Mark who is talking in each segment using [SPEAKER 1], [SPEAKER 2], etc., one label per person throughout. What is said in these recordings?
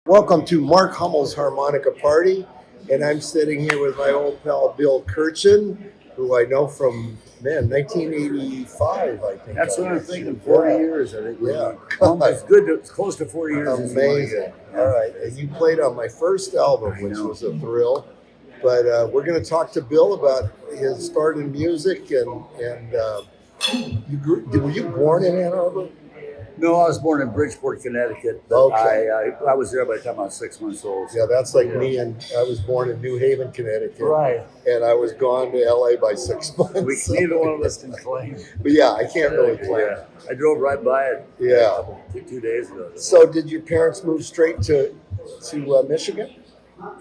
[SPEAKER 1] Welcome to Mark Hummel's Harmonica Party, and I'm sitting here with my old pal Bill Kirchen, who I know from 1985, I think.
[SPEAKER 2] That's what I'm thinking. 40 years, I think.
[SPEAKER 1] Yeah,
[SPEAKER 2] It's good. It's close to 40 years.
[SPEAKER 1] Amazing. All right, and you played on my first album, which was a thrill. But we're going to talk to Bill about his start in music, and were you born in Ann Arbor?
[SPEAKER 2] No, I was born in Bridgeport, Connecticut. But
[SPEAKER 1] Okay.
[SPEAKER 2] I was there by the time I was 6 months old.
[SPEAKER 1] Yeah, that's like me, and I was born in New Haven, Connecticut.
[SPEAKER 2] Right.
[SPEAKER 1] And I was gone to LA by 6 months.
[SPEAKER 2] Neither one of us can claim.
[SPEAKER 1] But yeah, I can't really claim.
[SPEAKER 2] Yeah. I drove right by it.
[SPEAKER 1] Yeah.
[SPEAKER 2] 2 days ago.
[SPEAKER 1] So did your parents move straight to Michigan?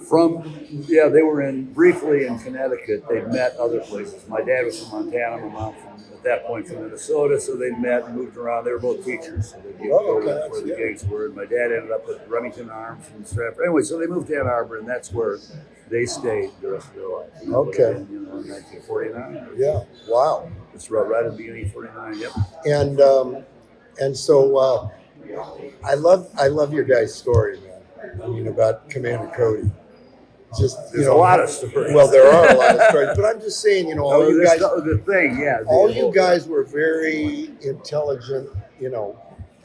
[SPEAKER 2] They were briefly in Connecticut. They'd met other places. My dad was from Montana, my mom at that point from Minnesota, so they'd met and moved around. They were both teachers, so they'd go where the gigs were. And my dad ended up at Remington Arms in Stratford. Anyway, so they moved to Ann Arbor, and that's where they stayed the rest of their life.
[SPEAKER 1] Okay.
[SPEAKER 2] In 1949.
[SPEAKER 1] Yeah. Wow.
[SPEAKER 2] It's right at the beginning of 49. Yep.
[SPEAKER 1] And so I love your guys' story, man. I mean, about Commander Cody.
[SPEAKER 2] There's a lot of stories.
[SPEAKER 1] Well, there are a lot of stories, but I'm just saying, all you guys. All you guys were very intelligent,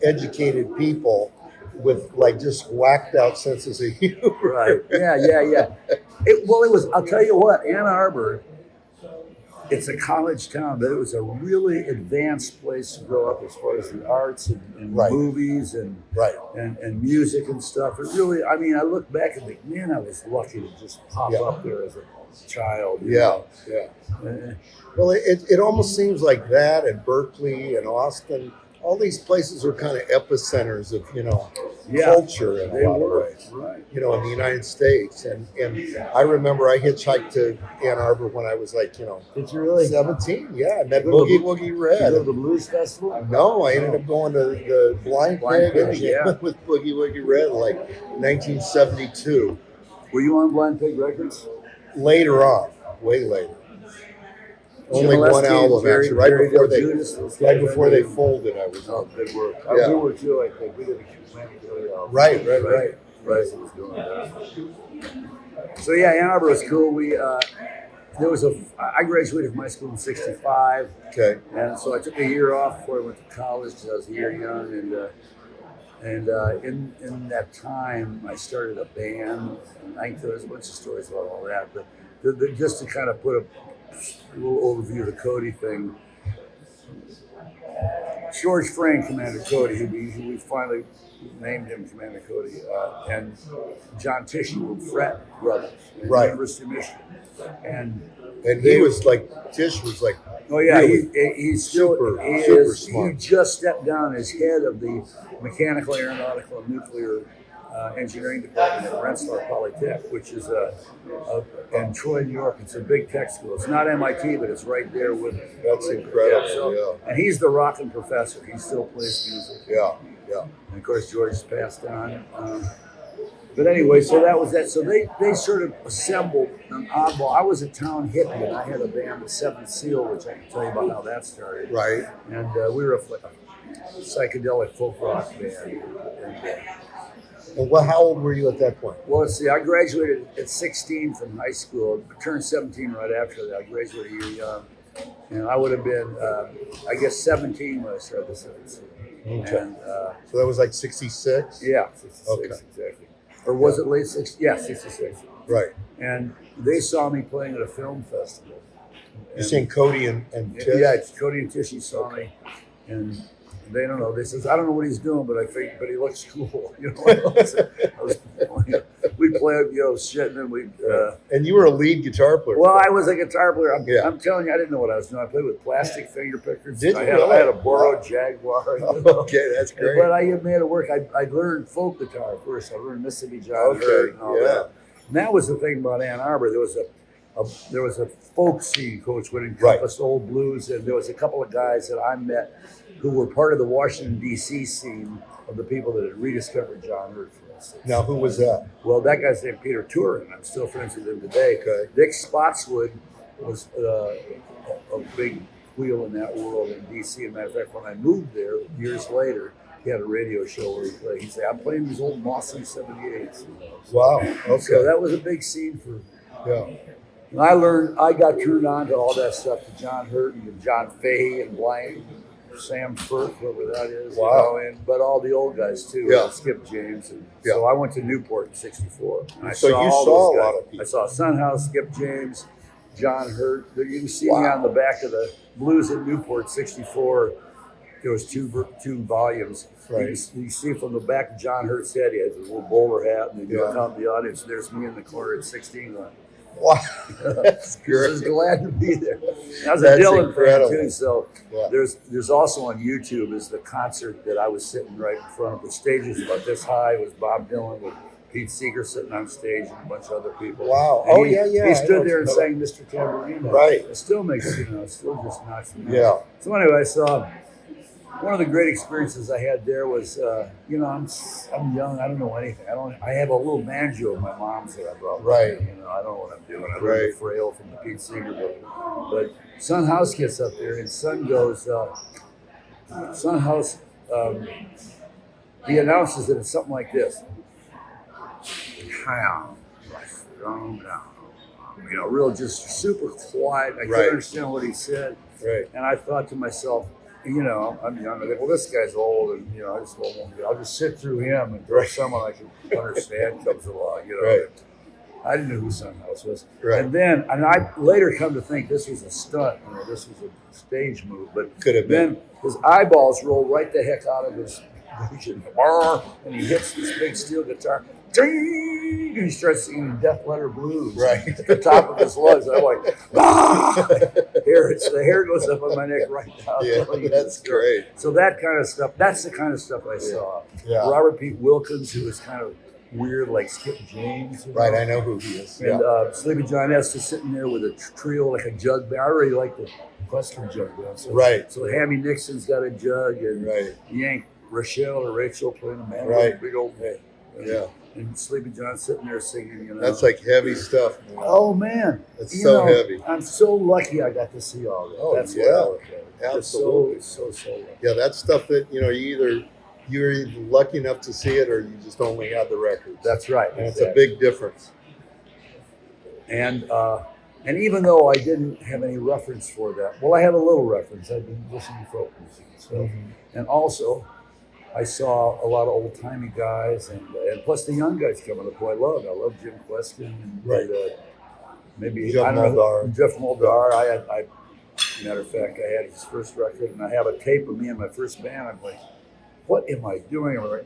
[SPEAKER 1] educated people with just whacked out senses of humor.
[SPEAKER 2] Right. Yeah. I'll tell you what, Ann Arbor, it's a college town, but it was a really advanced place to grow up as far as the arts and movies and music and stuff. It really, I look back and think, man, I was lucky to just pop up there as a child.
[SPEAKER 1] Yeah. Well, it almost seems like that, and Berkeley and Austin, all these places are kind of epicenters of, culture in a lot of ways, in the United States. And I remember I hitchhiked to Ann Arbor when I was
[SPEAKER 2] Did you really?
[SPEAKER 1] 17. Yeah, I met Boogie Woogie Red.
[SPEAKER 2] Did you go to the Blues Festival?
[SPEAKER 1] No, I ended up going to the Blind Pig with Boogie Woogie Red, 1972.
[SPEAKER 2] Were you on Blind Pig Records?
[SPEAKER 1] Later on, way later. Only one album, actually. Right before they folded, I was on.
[SPEAKER 2] Good work.
[SPEAKER 1] Yeah.
[SPEAKER 2] We were too, I think. We did a Grammy-nominated album.
[SPEAKER 1] Right.
[SPEAKER 2] So yeah, Ann Arbor was cool. I graduated from high school in '65.
[SPEAKER 1] Okay.
[SPEAKER 2] And so I took a year off before I went to college because I was a year young. And in that time, I started a band. And I think there's a bunch of stories about all that, but just to kind of put a little overview of the Cody thing. George Frayne, Commander Cody, who we finally named him Commander Cody, and John Tishy were frat brothers at the University of Michigan.
[SPEAKER 1] And he was Tish was
[SPEAKER 2] oh yeah,
[SPEAKER 1] really
[SPEAKER 2] he's super smart. He just stepped down as head of the Mechanical, Aeronautical, and Nuclear Engineering Department at Rensselaer Polytech, which is in Troy, New York. It's a big tech school. It's not MIT, but it's right there with it.
[SPEAKER 1] That's incredible.
[SPEAKER 2] And he's the rockin' professor. He still plays music.
[SPEAKER 1] Yeah.
[SPEAKER 2] And of course, George's passed on. But anyway, so that was that. So they sort of assembled an oddball. I was a town hippie, and I had a band, the Seventh Seal, which I can tell you about how that started.
[SPEAKER 1] Right.
[SPEAKER 2] And we were a psychedelic folk rock band.
[SPEAKER 1] And how old were you at that point?
[SPEAKER 2] Well, let's see. I graduated at 16 from high school. I turned 17 right after that. I graduated a year young. And I would have been, 17 when I started the Seventh Seal.
[SPEAKER 1] Okay.
[SPEAKER 2] And,
[SPEAKER 1] so that was 66?
[SPEAKER 2] Yeah, 66, exactly. Or was it late 60s? Yeah, 66.
[SPEAKER 1] Right.
[SPEAKER 2] And they saw me playing at a film festival.
[SPEAKER 1] You're saying Cody and Tish?
[SPEAKER 2] Yeah, Cody and Tishy saw me. And they don't know. They says, I don't know what he's doing, but he looks cool. We played, shit, and then we.
[SPEAKER 1] And you were a lead guitar player.
[SPEAKER 2] Well, I was a guitar player. I'm telling you, I didn't know what I was doing. I played with plastic finger pickers.
[SPEAKER 1] Did you?
[SPEAKER 2] I had a borrowed Jaguar.
[SPEAKER 1] Okay, that's great.
[SPEAKER 2] But I made it work. I learned folk guitar first. I learned Mississippi John Hurt and all that. And that was the thing about Ann Arbor. There was a folk scene, Coach, which encompassed old blues, and there was a couple of guys that I met who were part of the Washington, D.C. scene of the people that had rediscovered John Hurt, for instance.
[SPEAKER 1] Now, who was that?
[SPEAKER 2] Well, that guy's named Peter Turin. I'm still friends with him today.
[SPEAKER 1] Okay.
[SPEAKER 2] Dick Spotswood was a big wheel in that world in D.C. As a matter of fact, when I moved there years later, he had a radio show where he played. He said, "I'm playing these old Mossy 78s."
[SPEAKER 1] Wow. Okay.
[SPEAKER 2] So that was a big scene for.
[SPEAKER 1] Yeah.
[SPEAKER 2] And I got turned on to all that stuff, to John Hurt and John Fahey and Blank, Sam Firth, whoever that is.
[SPEAKER 1] Wow.
[SPEAKER 2] But all the old guys too.
[SPEAKER 1] Yeah.
[SPEAKER 2] Skip James. And
[SPEAKER 1] Yeah.
[SPEAKER 2] So I went to Newport in '64.
[SPEAKER 1] So you saw a lot of people.
[SPEAKER 2] I saw Sunhouse, Skip James, John Hurt. You can see me
[SPEAKER 1] Wow.
[SPEAKER 2] on the back of the Blues at Newport '64. There was two volumes.
[SPEAKER 1] Right.
[SPEAKER 2] You see from the back of John Hurt's head, he has a little bowler hat, and then you
[SPEAKER 1] Yeah.
[SPEAKER 2] look out in the audience, and there's me in the corner at 16 going,
[SPEAKER 1] Wow. That's
[SPEAKER 2] just
[SPEAKER 1] great.
[SPEAKER 2] glad to be there. I was
[SPEAKER 1] That's
[SPEAKER 2] a Dylan
[SPEAKER 1] incredible.
[SPEAKER 2] fan too, so
[SPEAKER 1] Yeah.
[SPEAKER 2] there's also on YouTube is the concert that I was sitting right in front of. The stage was about this high. It was Bob Dylan with Pete Seeger sitting on stage and a bunch of other people.
[SPEAKER 1] Wow.
[SPEAKER 2] And
[SPEAKER 1] Oh,
[SPEAKER 2] he,
[SPEAKER 1] yeah.
[SPEAKER 2] He
[SPEAKER 1] I
[SPEAKER 2] stood
[SPEAKER 1] know
[SPEAKER 2] there and
[SPEAKER 1] what
[SPEAKER 2] sang Mr. Tambourine.
[SPEAKER 1] Right.
[SPEAKER 2] It still makes it still just knocks me out.
[SPEAKER 1] Yeah.
[SPEAKER 2] So anyway, I saw. One of the great experiences I had there was, I'm young. I don't know anything. I have a little banjo of my mom's that I brought.
[SPEAKER 1] Right.
[SPEAKER 2] I don't know what I'm doing. I learned
[SPEAKER 1] Right.
[SPEAKER 2] the frail from the Pete Seeger book. But Son House gets up there, and Son goes. Son House. He announces that it's something like this. Real just super quiet. I couldn't
[SPEAKER 1] Right.
[SPEAKER 2] understand what he said.
[SPEAKER 1] Right.
[SPEAKER 2] And I thought to myself, I'm young. I think, well, this guy's old, and I'll just sit through him and
[SPEAKER 1] Right.
[SPEAKER 2] someone I can understand comes along.
[SPEAKER 1] Right.
[SPEAKER 2] I didn't know who Son House was.
[SPEAKER 1] Right.
[SPEAKER 2] And I later come to think this was a stunt. This was a stage move. But
[SPEAKER 1] Could have been.
[SPEAKER 2] then his eyeballs roll right the heck out of his vision, and he hits this big steel guitar. Ding! And he starts singing Death Letter Blues
[SPEAKER 1] Right.
[SPEAKER 2] at the top of his lungs. I'm like, the hair goes up on my neck right now.
[SPEAKER 1] Yeah, that's great.
[SPEAKER 2] So that kind of stuff, that's the kind of stuff I saw.
[SPEAKER 1] Yeah.
[SPEAKER 2] Robert Pete Wilkins, who was kind of weird, like Skip James.
[SPEAKER 1] Right. I know who he is.
[SPEAKER 2] And
[SPEAKER 1] Yeah.
[SPEAKER 2] Sleepy John Estes sitting there with a trio, like a jug band. I already like the Western jug band. So,
[SPEAKER 1] Right.
[SPEAKER 2] So Hammy Nixon's got a jug, and
[SPEAKER 1] Right.
[SPEAKER 2] Yank Rochelle or Rachel playing a man.
[SPEAKER 1] Right.
[SPEAKER 2] Big old man.
[SPEAKER 1] Yeah.
[SPEAKER 2] And Sleepy John sitting there singing,
[SPEAKER 1] That's like heavy stuff. Man.
[SPEAKER 2] Oh man,
[SPEAKER 1] It's so heavy.
[SPEAKER 2] I'm so lucky I got to see all that.
[SPEAKER 1] Oh,
[SPEAKER 2] That's
[SPEAKER 1] yeah.
[SPEAKER 2] what I look at it.
[SPEAKER 1] Absolutely.
[SPEAKER 2] So lucky.
[SPEAKER 1] Yeah, that's stuff that you're either lucky enough to see it or you just only have the records.
[SPEAKER 2] That's right.
[SPEAKER 1] And it's a big difference.
[SPEAKER 2] And even though I didn't have any reference for that, well, I have a little reference. I've been listening to folk music and stuff, and also I saw a lot of old timey guys, and plus the young guys coming up who I love. I love Jim Queston and
[SPEAKER 1] Right.
[SPEAKER 2] maybe
[SPEAKER 1] Jeff
[SPEAKER 2] I don't know,
[SPEAKER 1] Muldaur.
[SPEAKER 2] Jeff Muldaur. Matter of fact, I had his first record, and I have a tape of me and my first band. I'm like, what am I doing? I'm like,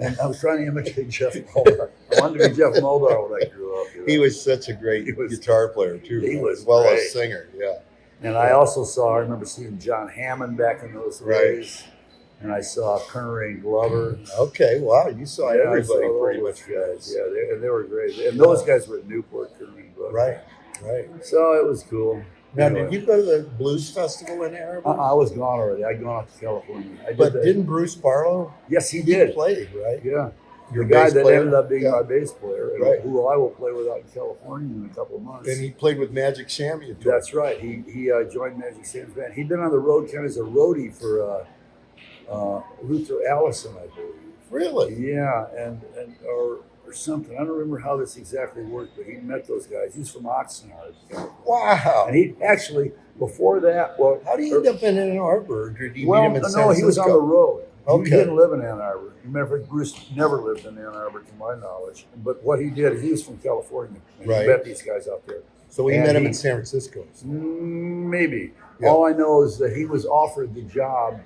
[SPEAKER 2] and I was trying to imitate Jeff Muldaur. I wanted to be Jeff Muldaur when I grew up.
[SPEAKER 1] He was such a great guitar player too,
[SPEAKER 2] he was
[SPEAKER 1] as well
[SPEAKER 2] great.
[SPEAKER 1] as singer. Yeah.
[SPEAKER 2] And I also I remember seeing John Hammond back in those
[SPEAKER 1] Right.
[SPEAKER 2] days. And I saw Connery and Glover.
[SPEAKER 1] Okay. Wow. You saw
[SPEAKER 2] I saw
[SPEAKER 1] everybody
[SPEAKER 2] all
[SPEAKER 1] pretty
[SPEAKER 2] those
[SPEAKER 1] much.
[SPEAKER 2] guys. Yeah, they were great. And those guys were at Newport, Connery and Glover.
[SPEAKER 1] Right. Right.
[SPEAKER 2] So it was cool.
[SPEAKER 1] Now,
[SPEAKER 2] Anyway.
[SPEAKER 1] did you go to the blues festival in Ann Arbor?
[SPEAKER 2] I was gone already. I'd gone out to California.
[SPEAKER 1] But didn't Bruce Barlow?
[SPEAKER 2] Yes, he did.
[SPEAKER 1] Play, right?
[SPEAKER 2] Yeah.
[SPEAKER 1] Your
[SPEAKER 2] The guy
[SPEAKER 1] bass
[SPEAKER 2] that
[SPEAKER 1] player?
[SPEAKER 2] ended up being
[SPEAKER 1] Yeah.
[SPEAKER 2] my bass player, and
[SPEAKER 1] Right.
[SPEAKER 2] who I will play with out in California in a couple of months.
[SPEAKER 1] And he played with Magic Sammy. Tour.
[SPEAKER 2] That's right. He joined Magic Sam's band. He'd been on the road kind of as a roadie for Luther Allison, I believe.
[SPEAKER 1] Really?
[SPEAKER 2] Yeah, or something. I don't remember how this exactly worked, but he met those guys. He's from Oxnard.
[SPEAKER 1] Wow.
[SPEAKER 2] And he actually, before that, well,
[SPEAKER 1] How do you end up in Ann Arbor? Or did you
[SPEAKER 2] well,
[SPEAKER 1] meet him in San
[SPEAKER 2] no, he was on the
[SPEAKER 1] Francisco?
[SPEAKER 2] road.
[SPEAKER 1] Okay.
[SPEAKER 2] He didn't live in Ann Arbor. Matter of fact, Bruce never lived in Ann Arbor, to my knowledge. But what he did, he was from California. And
[SPEAKER 1] Right.
[SPEAKER 2] He met these guys out there.
[SPEAKER 1] So we
[SPEAKER 2] And
[SPEAKER 1] met him
[SPEAKER 2] he-
[SPEAKER 1] in San Francisco.
[SPEAKER 2] Maybe.
[SPEAKER 1] Yeah.
[SPEAKER 2] All I know is that he was offered the job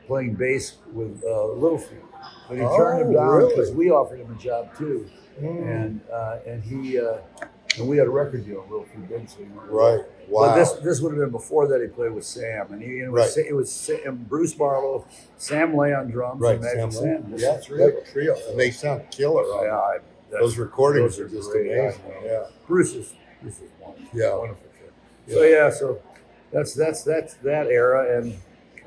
[SPEAKER 2] playing bass with Littlefield, but he turned him
[SPEAKER 1] Oh,
[SPEAKER 2] down
[SPEAKER 1] really?
[SPEAKER 2] because we offered him a job too,
[SPEAKER 1] Mm.
[SPEAKER 2] and we had a record deal. Littlefield did, so
[SPEAKER 1] Right. Wow.
[SPEAKER 2] But this would have been before that. He played with Sam, and it was Sam, Bruce Barlow, Sam Lay on drums,
[SPEAKER 1] right.
[SPEAKER 2] and Magic Sam.
[SPEAKER 1] Yeah,
[SPEAKER 2] That's really
[SPEAKER 1] that trio. And they sound killer. on it. Those recordings are just
[SPEAKER 2] great.
[SPEAKER 1] amazing.
[SPEAKER 2] I know.
[SPEAKER 1] Yeah.
[SPEAKER 2] Bruce is wonderful.
[SPEAKER 1] Yeah.
[SPEAKER 2] Wonderful kid. So that's that era, and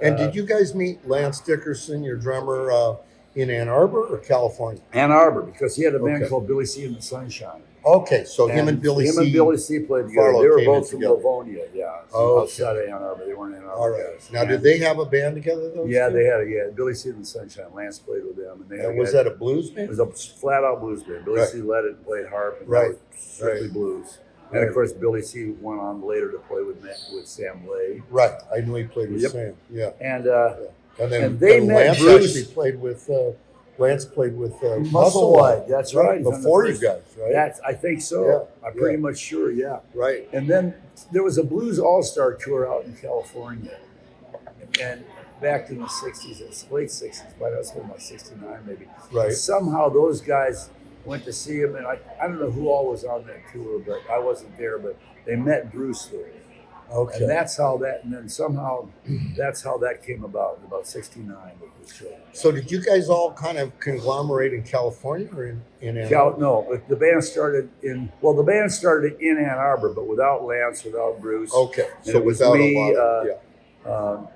[SPEAKER 1] And did you guys meet Lance Dickerson, your drummer, in Ann Arbor or California?
[SPEAKER 2] Ann Arbor, because he had a band
[SPEAKER 1] Okay.
[SPEAKER 2] called Billy C and the Sunshine.
[SPEAKER 1] Okay, so him and Billy
[SPEAKER 2] Him
[SPEAKER 1] C.
[SPEAKER 2] and Billy C. played together.
[SPEAKER 1] Farlow
[SPEAKER 2] they were
[SPEAKER 1] came
[SPEAKER 2] both
[SPEAKER 1] in
[SPEAKER 2] from
[SPEAKER 1] together.
[SPEAKER 2] Livonia, yeah.
[SPEAKER 1] Oh,
[SPEAKER 2] Outside of Ann Arbor. They weren't Ann Arbor
[SPEAKER 1] All right.
[SPEAKER 2] guys.
[SPEAKER 1] Now,
[SPEAKER 2] And-
[SPEAKER 1] did they have a band together? Those
[SPEAKER 2] Yeah,
[SPEAKER 1] two?
[SPEAKER 2] they had Billy C. and the Sunshine. Lance played with them, and they had
[SPEAKER 1] And was
[SPEAKER 2] guy-
[SPEAKER 1] that a blues
[SPEAKER 2] It
[SPEAKER 1] band?
[SPEAKER 2] was a flat out blues band. Billy
[SPEAKER 1] Right.
[SPEAKER 2] C. led it and played harp, and
[SPEAKER 1] Right.
[SPEAKER 2] that was strictly blues. And
[SPEAKER 1] Right.
[SPEAKER 2] of course, Billy C. went on later to play with Sam Lay.
[SPEAKER 1] Right. I knew he played with
[SPEAKER 2] Yep.
[SPEAKER 1] Sam. Yeah.
[SPEAKER 2] And
[SPEAKER 1] And then
[SPEAKER 2] And they
[SPEAKER 1] then
[SPEAKER 2] met
[SPEAKER 1] Lance
[SPEAKER 2] Bruce-
[SPEAKER 1] actually played with
[SPEAKER 2] Muscle
[SPEAKER 1] Musclewhite.
[SPEAKER 2] That's right. He's on the
[SPEAKER 1] Before you
[SPEAKER 2] first-
[SPEAKER 1] guys, right?
[SPEAKER 2] That's I think so.
[SPEAKER 1] Yeah,
[SPEAKER 2] I'm pretty
[SPEAKER 1] yeah.
[SPEAKER 2] much sure. Yeah.
[SPEAKER 1] Right.
[SPEAKER 2] And then there was a Blues All-Star tour out in California, and back in the '60s, it's late '60s, but I was home like '69 maybe.
[SPEAKER 1] Right.
[SPEAKER 2] And somehow those guys went to see him, and I don't know who all was on that tour, but I wasn't there. But they met Bruce there,
[SPEAKER 1] Okay.
[SPEAKER 2] and that's how that. And then somehow that's how that came about in about '69 with the show.
[SPEAKER 1] So did you guys all kind of conglomerate in California or in Ann Arbor?
[SPEAKER 2] No, but the band started in Ann Arbor, but without Lance, without Bruce.
[SPEAKER 1] Okay.
[SPEAKER 2] And
[SPEAKER 1] So
[SPEAKER 2] it was
[SPEAKER 1] without
[SPEAKER 2] me,
[SPEAKER 1] a lot of, yeah.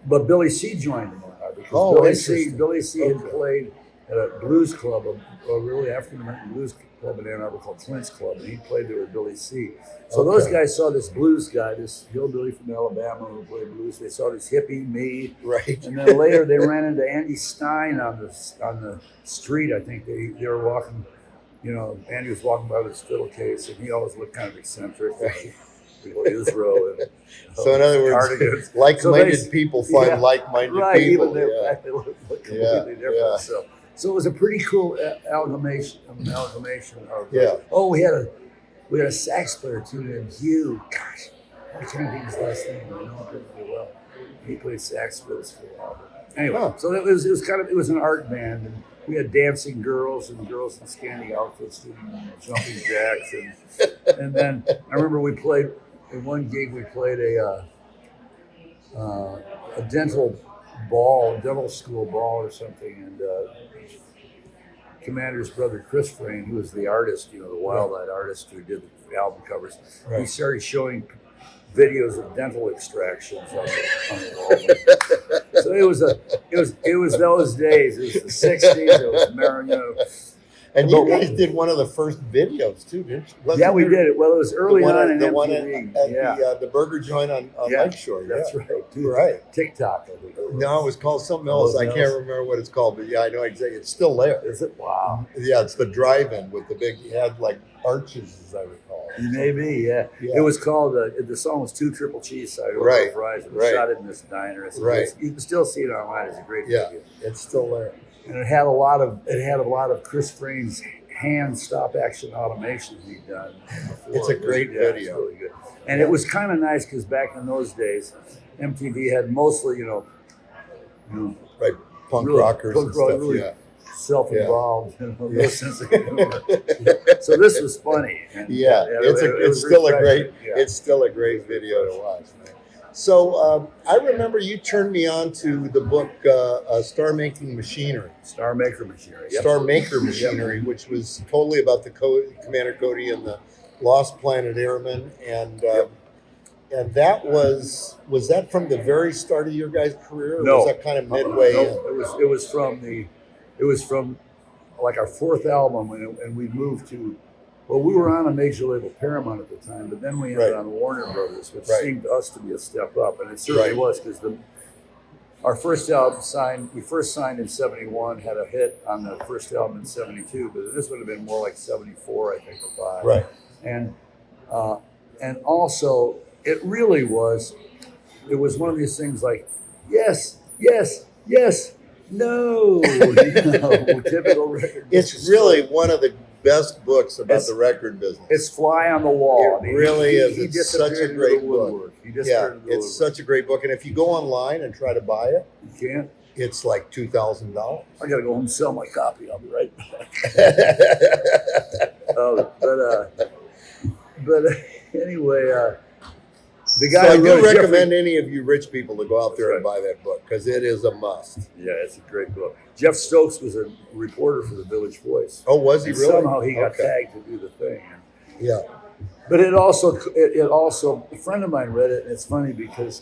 [SPEAKER 2] But Billy C. joined in Ann Arbor because
[SPEAKER 1] Oh, interesting.
[SPEAKER 2] Billy C. had
[SPEAKER 1] Okay.
[SPEAKER 2] played at a blues club, a really African American blues club in Ann Arbor called Clint's Club, and he played there with Billy C. So those
[SPEAKER 1] Okay.
[SPEAKER 2] guys saw this blues guy, this hillbilly from Alabama who played blues. They saw this hippie, me,
[SPEAKER 1] Right.
[SPEAKER 2] and then later they ran into Andy Stein on the street. I think they were walking. You know, Andy was walking by with his fiddle case, and he always looked kind of eccentric. Israel and
[SPEAKER 1] So in other words,
[SPEAKER 2] cardigans.
[SPEAKER 1] like-minded
[SPEAKER 2] So they-
[SPEAKER 1] people find
[SPEAKER 2] yeah,
[SPEAKER 1] like-minded
[SPEAKER 2] right,
[SPEAKER 1] people.
[SPEAKER 2] even their
[SPEAKER 1] Yeah.
[SPEAKER 2] fact they look completely
[SPEAKER 1] Yeah,
[SPEAKER 2] different.
[SPEAKER 1] yeah.
[SPEAKER 2] So it was a pretty cool amalgamation of.
[SPEAKER 1] Yeah.
[SPEAKER 2] Oh, we had a sax player too named Hugh. Gosh, I can't think his last name, but I know him pretty well. He played sax for us for a while. But anyway,
[SPEAKER 1] Huh.
[SPEAKER 2] so it was an art band, and we had dancing girls and girls in scanty outfits doing jumping jacks, and then I remember we played in one gig. We played a dental school ball or something, and Commander's brother Chris Frayne, who was the artist, the wild-eyed artist who did the album covers,
[SPEAKER 1] Right.
[SPEAKER 2] he started showing videos of dental extractions on the wall. So it was those days. It was the '60s. It was Mario.
[SPEAKER 1] And you
[SPEAKER 2] But-
[SPEAKER 1] guys did one of the first videos too, didn't you? Wasn't
[SPEAKER 2] Yeah, we
[SPEAKER 1] there
[SPEAKER 2] did it. Well, it was early
[SPEAKER 1] the one
[SPEAKER 2] on
[SPEAKER 1] at,
[SPEAKER 2] in
[SPEAKER 1] the
[SPEAKER 2] MTV.
[SPEAKER 1] one at the burger joint on
[SPEAKER 2] Yeah,
[SPEAKER 1] Lakeshore.
[SPEAKER 2] That's
[SPEAKER 1] Yeah.
[SPEAKER 2] right. Dude.
[SPEAKER 1] Right.
[SPEAKER 2] TikTok. I think it was.
[SPEAKER 1] No, it was called something else. I can't remember what it's called, but yeah, I know exactly. It's still there.
[SPEAKER 2] Is it? Wow.
[SPEAKER 1] Yeah, it's the drive-in with the big. It had like arches, as I recall.
[SPEAKER 2] Maybe, yeah.
[SPEAKER 1] Yeah.
[SPEAKER 2] It was called. The song was Two Triple Cheese Side Over
[SPEAKER 1] Right,
[SPEAKER 2] Fries. We
[SPEAKER 1] right.
[SPEAKER 2] shot it in this diner.
[SPEAKER 1] Right.
[SPEAKER 2] You can still see it online. It's a great
[SPEAKER 1] Yeah,
[SPEAKER 2] video.
[SPEAKER 1] it's still there.
[SPEAKER 2] And it had a lot of Chris Frayne's hand stop action automation he'd done before.
[SPEAKER 1] It's a great
[SPEAKER 2] Yeah, it's
[SPEAKER 1] video.
[SPEAKER 2] really good. And it was kind of nice because back in those days, MTV had mostly,
[SPEAKER 1] Right, punk
[SPEAKER 2] Really,
[SPEAKER 1] rockers
[SPEAKER 2] punk
[SPEAKER 1] and
[SPEAKER 2] rock,
[SPEAKER 1] stuff.
[SPEAKER 2] really.
[SPEAKER 1] Yeah.
[SPEAKER 2] self-involved,
[SPEAKER 1] Yeah.
[SPEAKER 2] no sense of humor. So this was funny. And,
[SPEAKER 1] Yeah,
[SPEAKER 2] it
[SPEAKER 1] it's
[SPEAKER 2] was
[SPEAKER 1] still a
[SPEAKER 2] refreshing.
[SPEAKER 1] great it's still a great video to watch. Man. So I remember you turned me on to the book Star Making Machinery,
[SPEAKER 2] Star Maker Machinery. Yep.
[SPEAKER 1] Star Maker Machinery, which was totally about the Commander Cody and the Lost Planet Airmen, and that was that from the very start of your guys' career, or
[SPEAKER 2] No.
[SPEAKER 1] was that kind of midway
[SPEAKER 2] No,
[SPEAKER 1] in?
[SPEAKER 2] it was from like our fourth album, and we moved to. Well, we were on a major label, Paramount at the time, but then we ended
[SPEAKER 1] Right.
[SPEAKER 2] on Warner Brothers, which
[SPEAKER 1] Right.
[SPEAKER 2] seemed to us to be a step up, and it certainly
[SPEAKER 1] Right.
[SPEAKER 2] was because our first album we first signed in '71, had a hit on the first album in '72, but this would have been more like '74, I think, or '5.
[SPEAKER 1] Right.
[SPEAKER 2] And also it really was. It was one of these things like, yes, yes, yes, no. Typical record.
[SPEAKER 1] It's really one of the best books about
[SPEAKER 2] It's-
[SPEAKER 1] the record business.
[SPEAKER 2] It's fly on the wall.
[SPEAKER 1] It really is.
[SPEAKER 2] He
[SPEAKER 1] It's such a
[SPEAKER 2] disappeared into
[SPEAKER 1] great
[SPEAKER 2] the
[SPEAKER 1] book.
[SPEAKER 2] woodwork. He
[SPEAKER 1] Yeah,
[SPEAKER 2] disappeared into the
[SPEAKER 1] it's
[SPEAKER 2] woodwork.
[SPEAKER 1] such a great book, and if you go online and try to buy it,
[SPEAKER 2] You can't.
[SPEAKER 1] it's like $2,000.
[SPEAKER 2] I gotta go home and sell my copy. I'll be right back. But anyway, the guy.
[SPEAKER 1] So I
[SPEAKER 2] who
[SPEAKER 1] do
[SPEAKER 2] wrote it,
[SPEAKER 1] recommend any of you rich people to go out there
[SPEAKER 2] That's
[SPEAKER 1] and buy that book because it is a must.
[SPEAKER 2] Yeah, it's a great book. Jeff Stokes was a reporter for the Village Voice.
[SPEAKER 1] Oh, was he
[SPEAKER 2] And
[SPEAKER 1] really?
[SPEAKER 2] somehow he got
[SPEAKER 1] Okay.
[SPEAKER 2] tagged to do the thing.
[SPEAKER 1] Yeah.
[SPEAKER 2] But it also a friend of mine read it, and it's funny because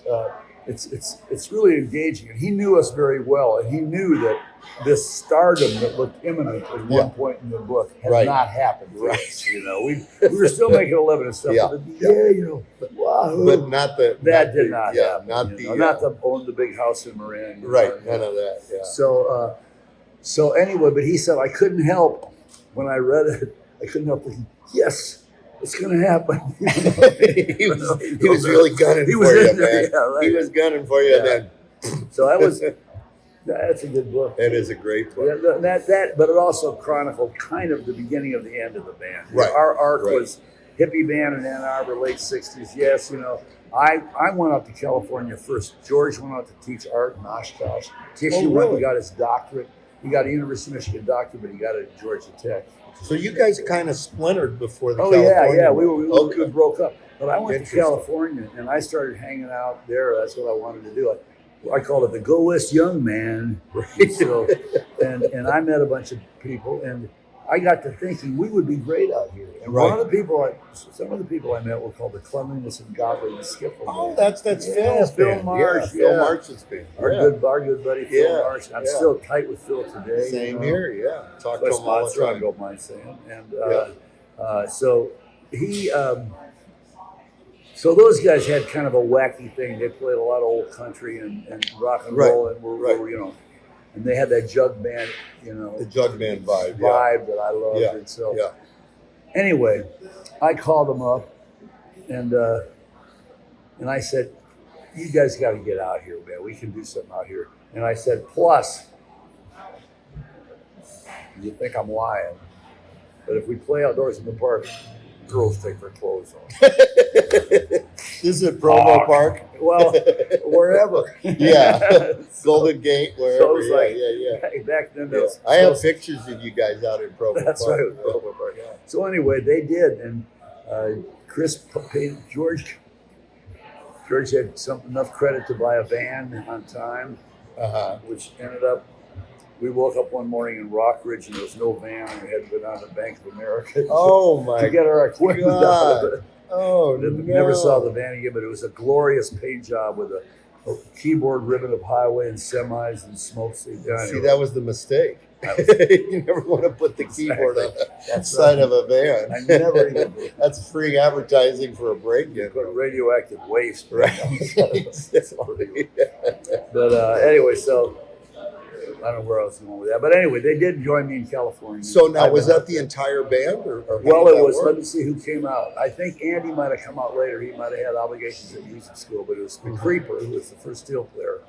[SPEAKER 2] it's really engaging. And he knew us very well, and he knew that this stardom that looked imminent at one point in the book had not happened.
[SPEAKER 1] Right.
[SPEAKER 2] You know, we were still making a living and stuff. But you know, wow.
[SPEAKER 1] But not the
[SPEAKER 2] that did not happen.
[SPEAKER 1] Not
[SPEAKER 2] the own the big house in Marin.
[SPEAKER 1] Right. None of that. Yeah.
[SPEAKER 2] So anyway, but he said I couldn't help when I read it. I couldn't help thinking, yes. It's going to happen.
[SPEAKER 1] he was really gunning for you, man.
[SPEAKER 2] Yeah, right.
[SPEAKER 1] He was gunning for you, and then.
[SPEAKER 2] So that's a good book.
[SPEAKER 1] That is a great book.
[SPEAKER 2] Yeah, but it also chronicled kind of the beginning of the end of the band.
[SPEAKER 1] Right.
[SPEAKER 2] Our arc was hippie band in Ann Arbor, late '60s. Yes, you know, I went out to California first. George went out to teach art in Oshkosh. Tishy went and got his doctorate. He got a University of Michigan doctorate, but he got it at Georgia Tech.
[SPEAKER 1] So you guys kind of splintered before the
[SPEAKER 2] California.
[SPEAKER 1] We
[SPEAKER 2] we broke up. But I went to California and I started hanging out there. That's what I wanted to do. I called it the Go West Young Man. Right. So, and I met a bunch of people, and I got to thinking we would be great out here. And some of the people I met were called the Cleanliness and Godliness Skiffle.
[SPEAKER 1] Oh, that's Phil Marsh.
[SPEAKER 2] Phil
[SPEAKER 1] Marsh's band.
[SPEAKER 2] Our good buddy Phil Marsh. I'm still tight with Phil today.
[SPEAKER 1] Same here, Talk to him all the time.
[SPEAKER 2] I don't mind saying. And so he, so those guys had kind of a wacky thing. They played a lot of old country and rock and roll, and were you know, and they had that jug band, you know,
[SPEAKER 1] the jug band vibe
[SPEAKER 2] that I loved.
[SPEAKER 1] Yeah.
[SPEAKER 2] And so anyway, I called them up, and I said, "You guys got to get out here, man. We can do something out here." And I said, "Plus, you think I'm lying, but if we play outdoors in the park, girls take their clothes off."
[SPEAKER 1] This is at Provo Park?
[SPEAKER 2] Well, wherever.
[SPEAKER 1] Golden Gate, wherever.
[SPEAKER 2] So it was
[SPEAKER 1] back then.
[SPEAKER 2] Yeah.
[SPEAKER 1] I have pictures of you guys out in Provo Park.
[SPEAKER 2] That's right, Provo Park. Yeah. So anyway, they did, and Chris paid George. George had enough credit to buy a van on time, which ended up. We woke up one morning in Rockridge and there was no van, and we had to go down to Bank of America to get our equipment out of it.
[SPEAKER 1] Oh,
[SPEAKER 2] Never saw the van again, but it was a glorious paint job with a keyboard ribbon of highway and semis and smoke. See,
[SPEAKER 1] that was the mistake. You never want to put the keyboard on the side of a van.
[SPEAKER 2] I never even did.
[SPEAKER 1] That's free advertising for a break-in.
[SPEAKER 2] Put radioactive waste.
[SPEAKER 1] Right.
[SPEAKER 2] But anyway, so I don't know where I was going with that. But anyway, they did join me in California.
[SPEAKER 1] So now, was that the entire band? Or
[SPEAKER 2] well, it was. Let me see who came out. I think Andy might have come out later. He might have had obligations at music school, but it was the Creeper, who was the first steel player,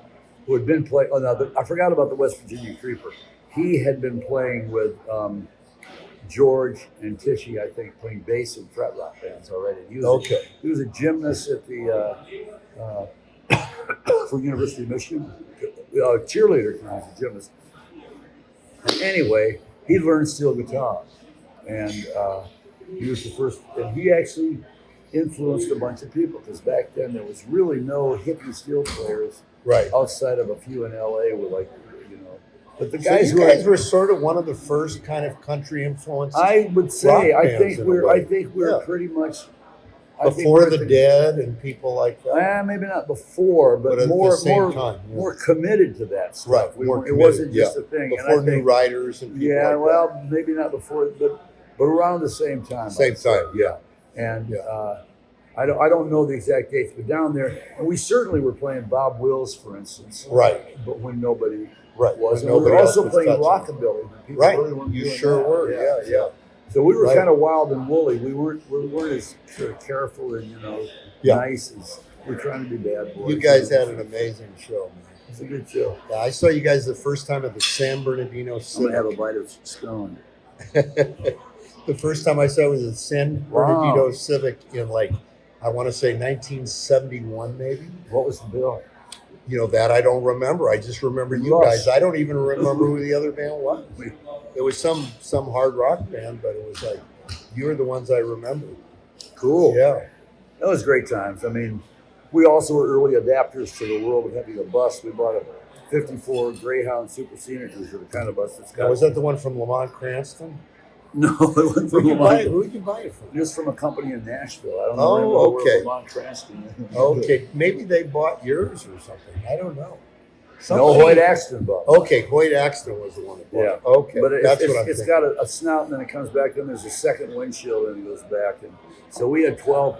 [SPEAKER 2] who had been playing. Oh, no, I forgot about the West Virginia Creeper. He had been playing with George and Tishy, I think, playing bass in fret rock bands already. He was a gymnast at the for University of Michigan. Cheerleader, kind of gymnast. And anyway, he learned steel guitar, and he was the first. And he actually influenced a bunch of people, because back then there was really no hippie steel players, outside of a few in LA with But the guys,
[SPEAKER 1] were sort of one of the first kind of country influences.
[SPEAKER 2] I would say. I think we're pretty much.
[SPEAKER 1] Before the Dead and people like that?
[SPEAKER 2] Maybe not before, but more committed to that stuff.
[SPEAKER 1] Right,
[SPEAKER 2] it wasn't just a thing.
[SPEAKER 1] Before New Riders and people like that.
[SPEAKER 2] Maybe not before, but around the same time. And I don't know the exact dates, but down there, and we certainly were playing Bob Wills, for instance.
[SPEAKER 1] Right.
[SPEAKER 2] But when nobody
[SPEAKER 1] was.
[SPEAKER 2] And we were also playing rockabilly.
[SPEAKER 1] Right. You sure were. Yeah.
[SPEAKER 2] So we were kind of wild and woolly. We weren't as sort of careful and nice as we're trying to be bad boys.
[SPEAKER 1] You guys had an amazing show, man.
[SPEAKER 2] It's a good show.
[SPEAKER 1] Yeah, I saw you guys the first time at the San Bernardino Civic.
[SPEAKER 2] I'm gonna have a bite of scone.
[SPEAKER 1] The first time I saw it was at San Bernardino Civic in I want to say 1971 maybe.
[SPEAKER 2] What was the bill?
[SPEAKER 1] That I don't remember. I just remember you guys. I don't even remember who the other band was. It was some hard rock band, but it was you were the ones I remember.
[SPEAKER 2] Cool.
[SPEAKER 1] Yeah.
[SPEAKER 2] That was great times. I mean, we also were early adapters to the world of having a bus. We bought a 54 Greyhound Super Scenic, which was the kind of bus that's got.
[SPEAKER 1] Was that the one from Lamont Cranston?
[SPEAKER 2] No, it wasn't from
[SPEAKER 1] Who'd you buy it from?
[SPEAKER 2] Just from a company in Nashville. I don't
[SPEAKER 1] Oh,
[SPEAKER 2] know.
[SPEAKER 1] okay.
[SPEAKER 2] Vermont Cranston.
[SPEAKER 1] Okay, maybe they bought yours or something. I don't know.
[SPEAKER 2] No, Hoyt Axton bought.
[SPEAKER 1] Okay, Hoyt Axton was the one that bought it. Okay,
[SPEAKER 2] but
[SPEAKER 1] that's what I'm
[SPEAKER 2] it's
[SPEAKER 1] thinking.
[SPEAKER 2] got a snout, and then it comes back, and there's a second windshield, and it goes back. And so we had 12.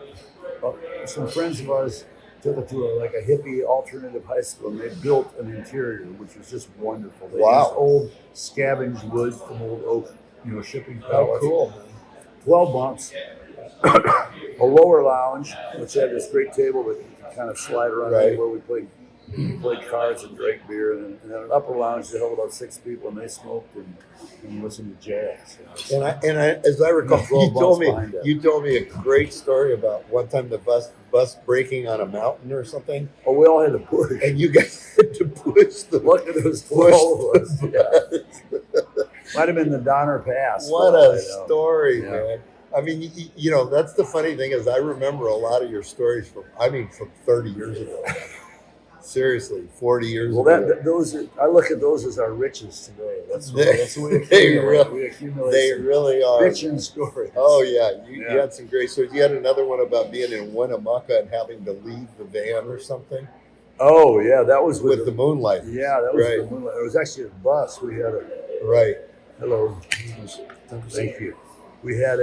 [SPEAKER 2] Some friends of ours took it to a hippie alternative high school, and they built an interior, which was just wonderful. They used old scavenged wood from old oak, shipping pallets.
[SPEAKER 1] Oh, cool.
[SPEAKER 2] 12 bunks, a lower lounge, which had this great table that you could kind of slide around where we played cards and drank beer, and then an upper lounge that held about 6 people, and they smoked and listened to jazz.
[SPEAKER 1] And I, as I recall, you told me a great story about one time the bus breaking on a mountain or something.
[SPEAKER 2] Oh, we all had to push,
[SPEAKER 1] and you guys had to push the.
[SPEAKER 2] Look at those 12 of us. Might have been the Donner Pass.
[SPEAKER 1] What a story, man! I mean, that's the funny thing is I remember a lot of your stories from 30 years ago. Seriously, 40 years ago.
[SPEAKER 2] I look at those as our riches today. That's what we accumulate.
[SPEAKER 1] They really are.
[SPEAKER 2] Bitchin' stories.
[SPEAKER 1] Oh, yeah. You had some great stories. You had another one about being in Winnemucca and having to leave the van or something.
[SPEAKER 2] Oh, yeah. That was
[SPEAKER 1] with the Moonlight.
[SPEAKER 2] Yeah, that was the Moonlight. It was actually a bus. We had a...
[SPEAKER 1] Right.
[SPEAKER 2] Hello. Thank you. We had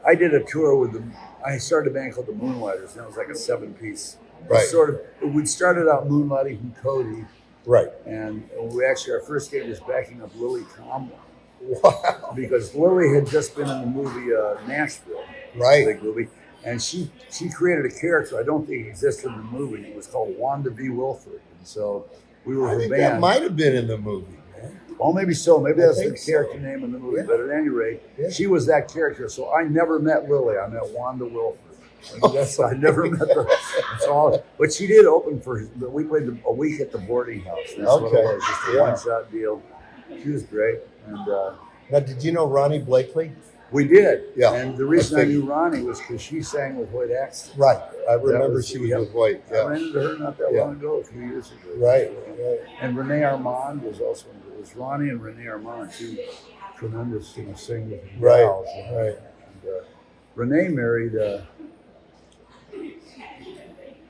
[SPEAKER 2] I did a tour with them. I started a band called the Moonlighters, and it was like a 7-piece.
[SPEAKER 1] Right.
[SPEAKER 2] We started out moonlighting from Cody.
[SPEAKER 1] Right.
[SPEAKER 2] And we actually, our first gig was backing up Lily Tomlin.
[SPEAKER 1] Wow.
[SPEAKER 2] Because Lily had just been in the movie Nashville.
[SPEAKER 1] Right.
[SPEAKER 2] Big movie. And she created a character I don't think existed in the movie. It was called Wanda V. Wilford. And so we were her band.
[SPEAKER 1] That might have been in the movie, man.
[SPEAKER 2] Oh, maybe so. Maybe that's the character name in the movie. Yeah. But at any rate, she was that character. So I never met Lily. I met Wanda Wilford. I never met her. But she did open for. We played a week at the boarding house. That's what it was, just a one-shot deal. She was great. And
[SPEAKER 1] now, did you know Ronnie Blakely?
[SPEAKER 2] We did.
[SPEAKER 1] Yeah.
[SPEAKER 2] And the reason I knew Ronnie was because she sang with Hoyt Axton.
[SPEAKER 1] Right. I remember she was with Hoyt. Yeah.
[SPEAKER 2] I ran into her not that long ago, a few years ago.
[SPEAKER 1] Right.
[SPEAKER 2] And Renee Armand was also. It was Ronnie and Renee Armand, two tremendous singers.
[SPEAKER 1] Right.
[SPEAKER 2] And, Renee married.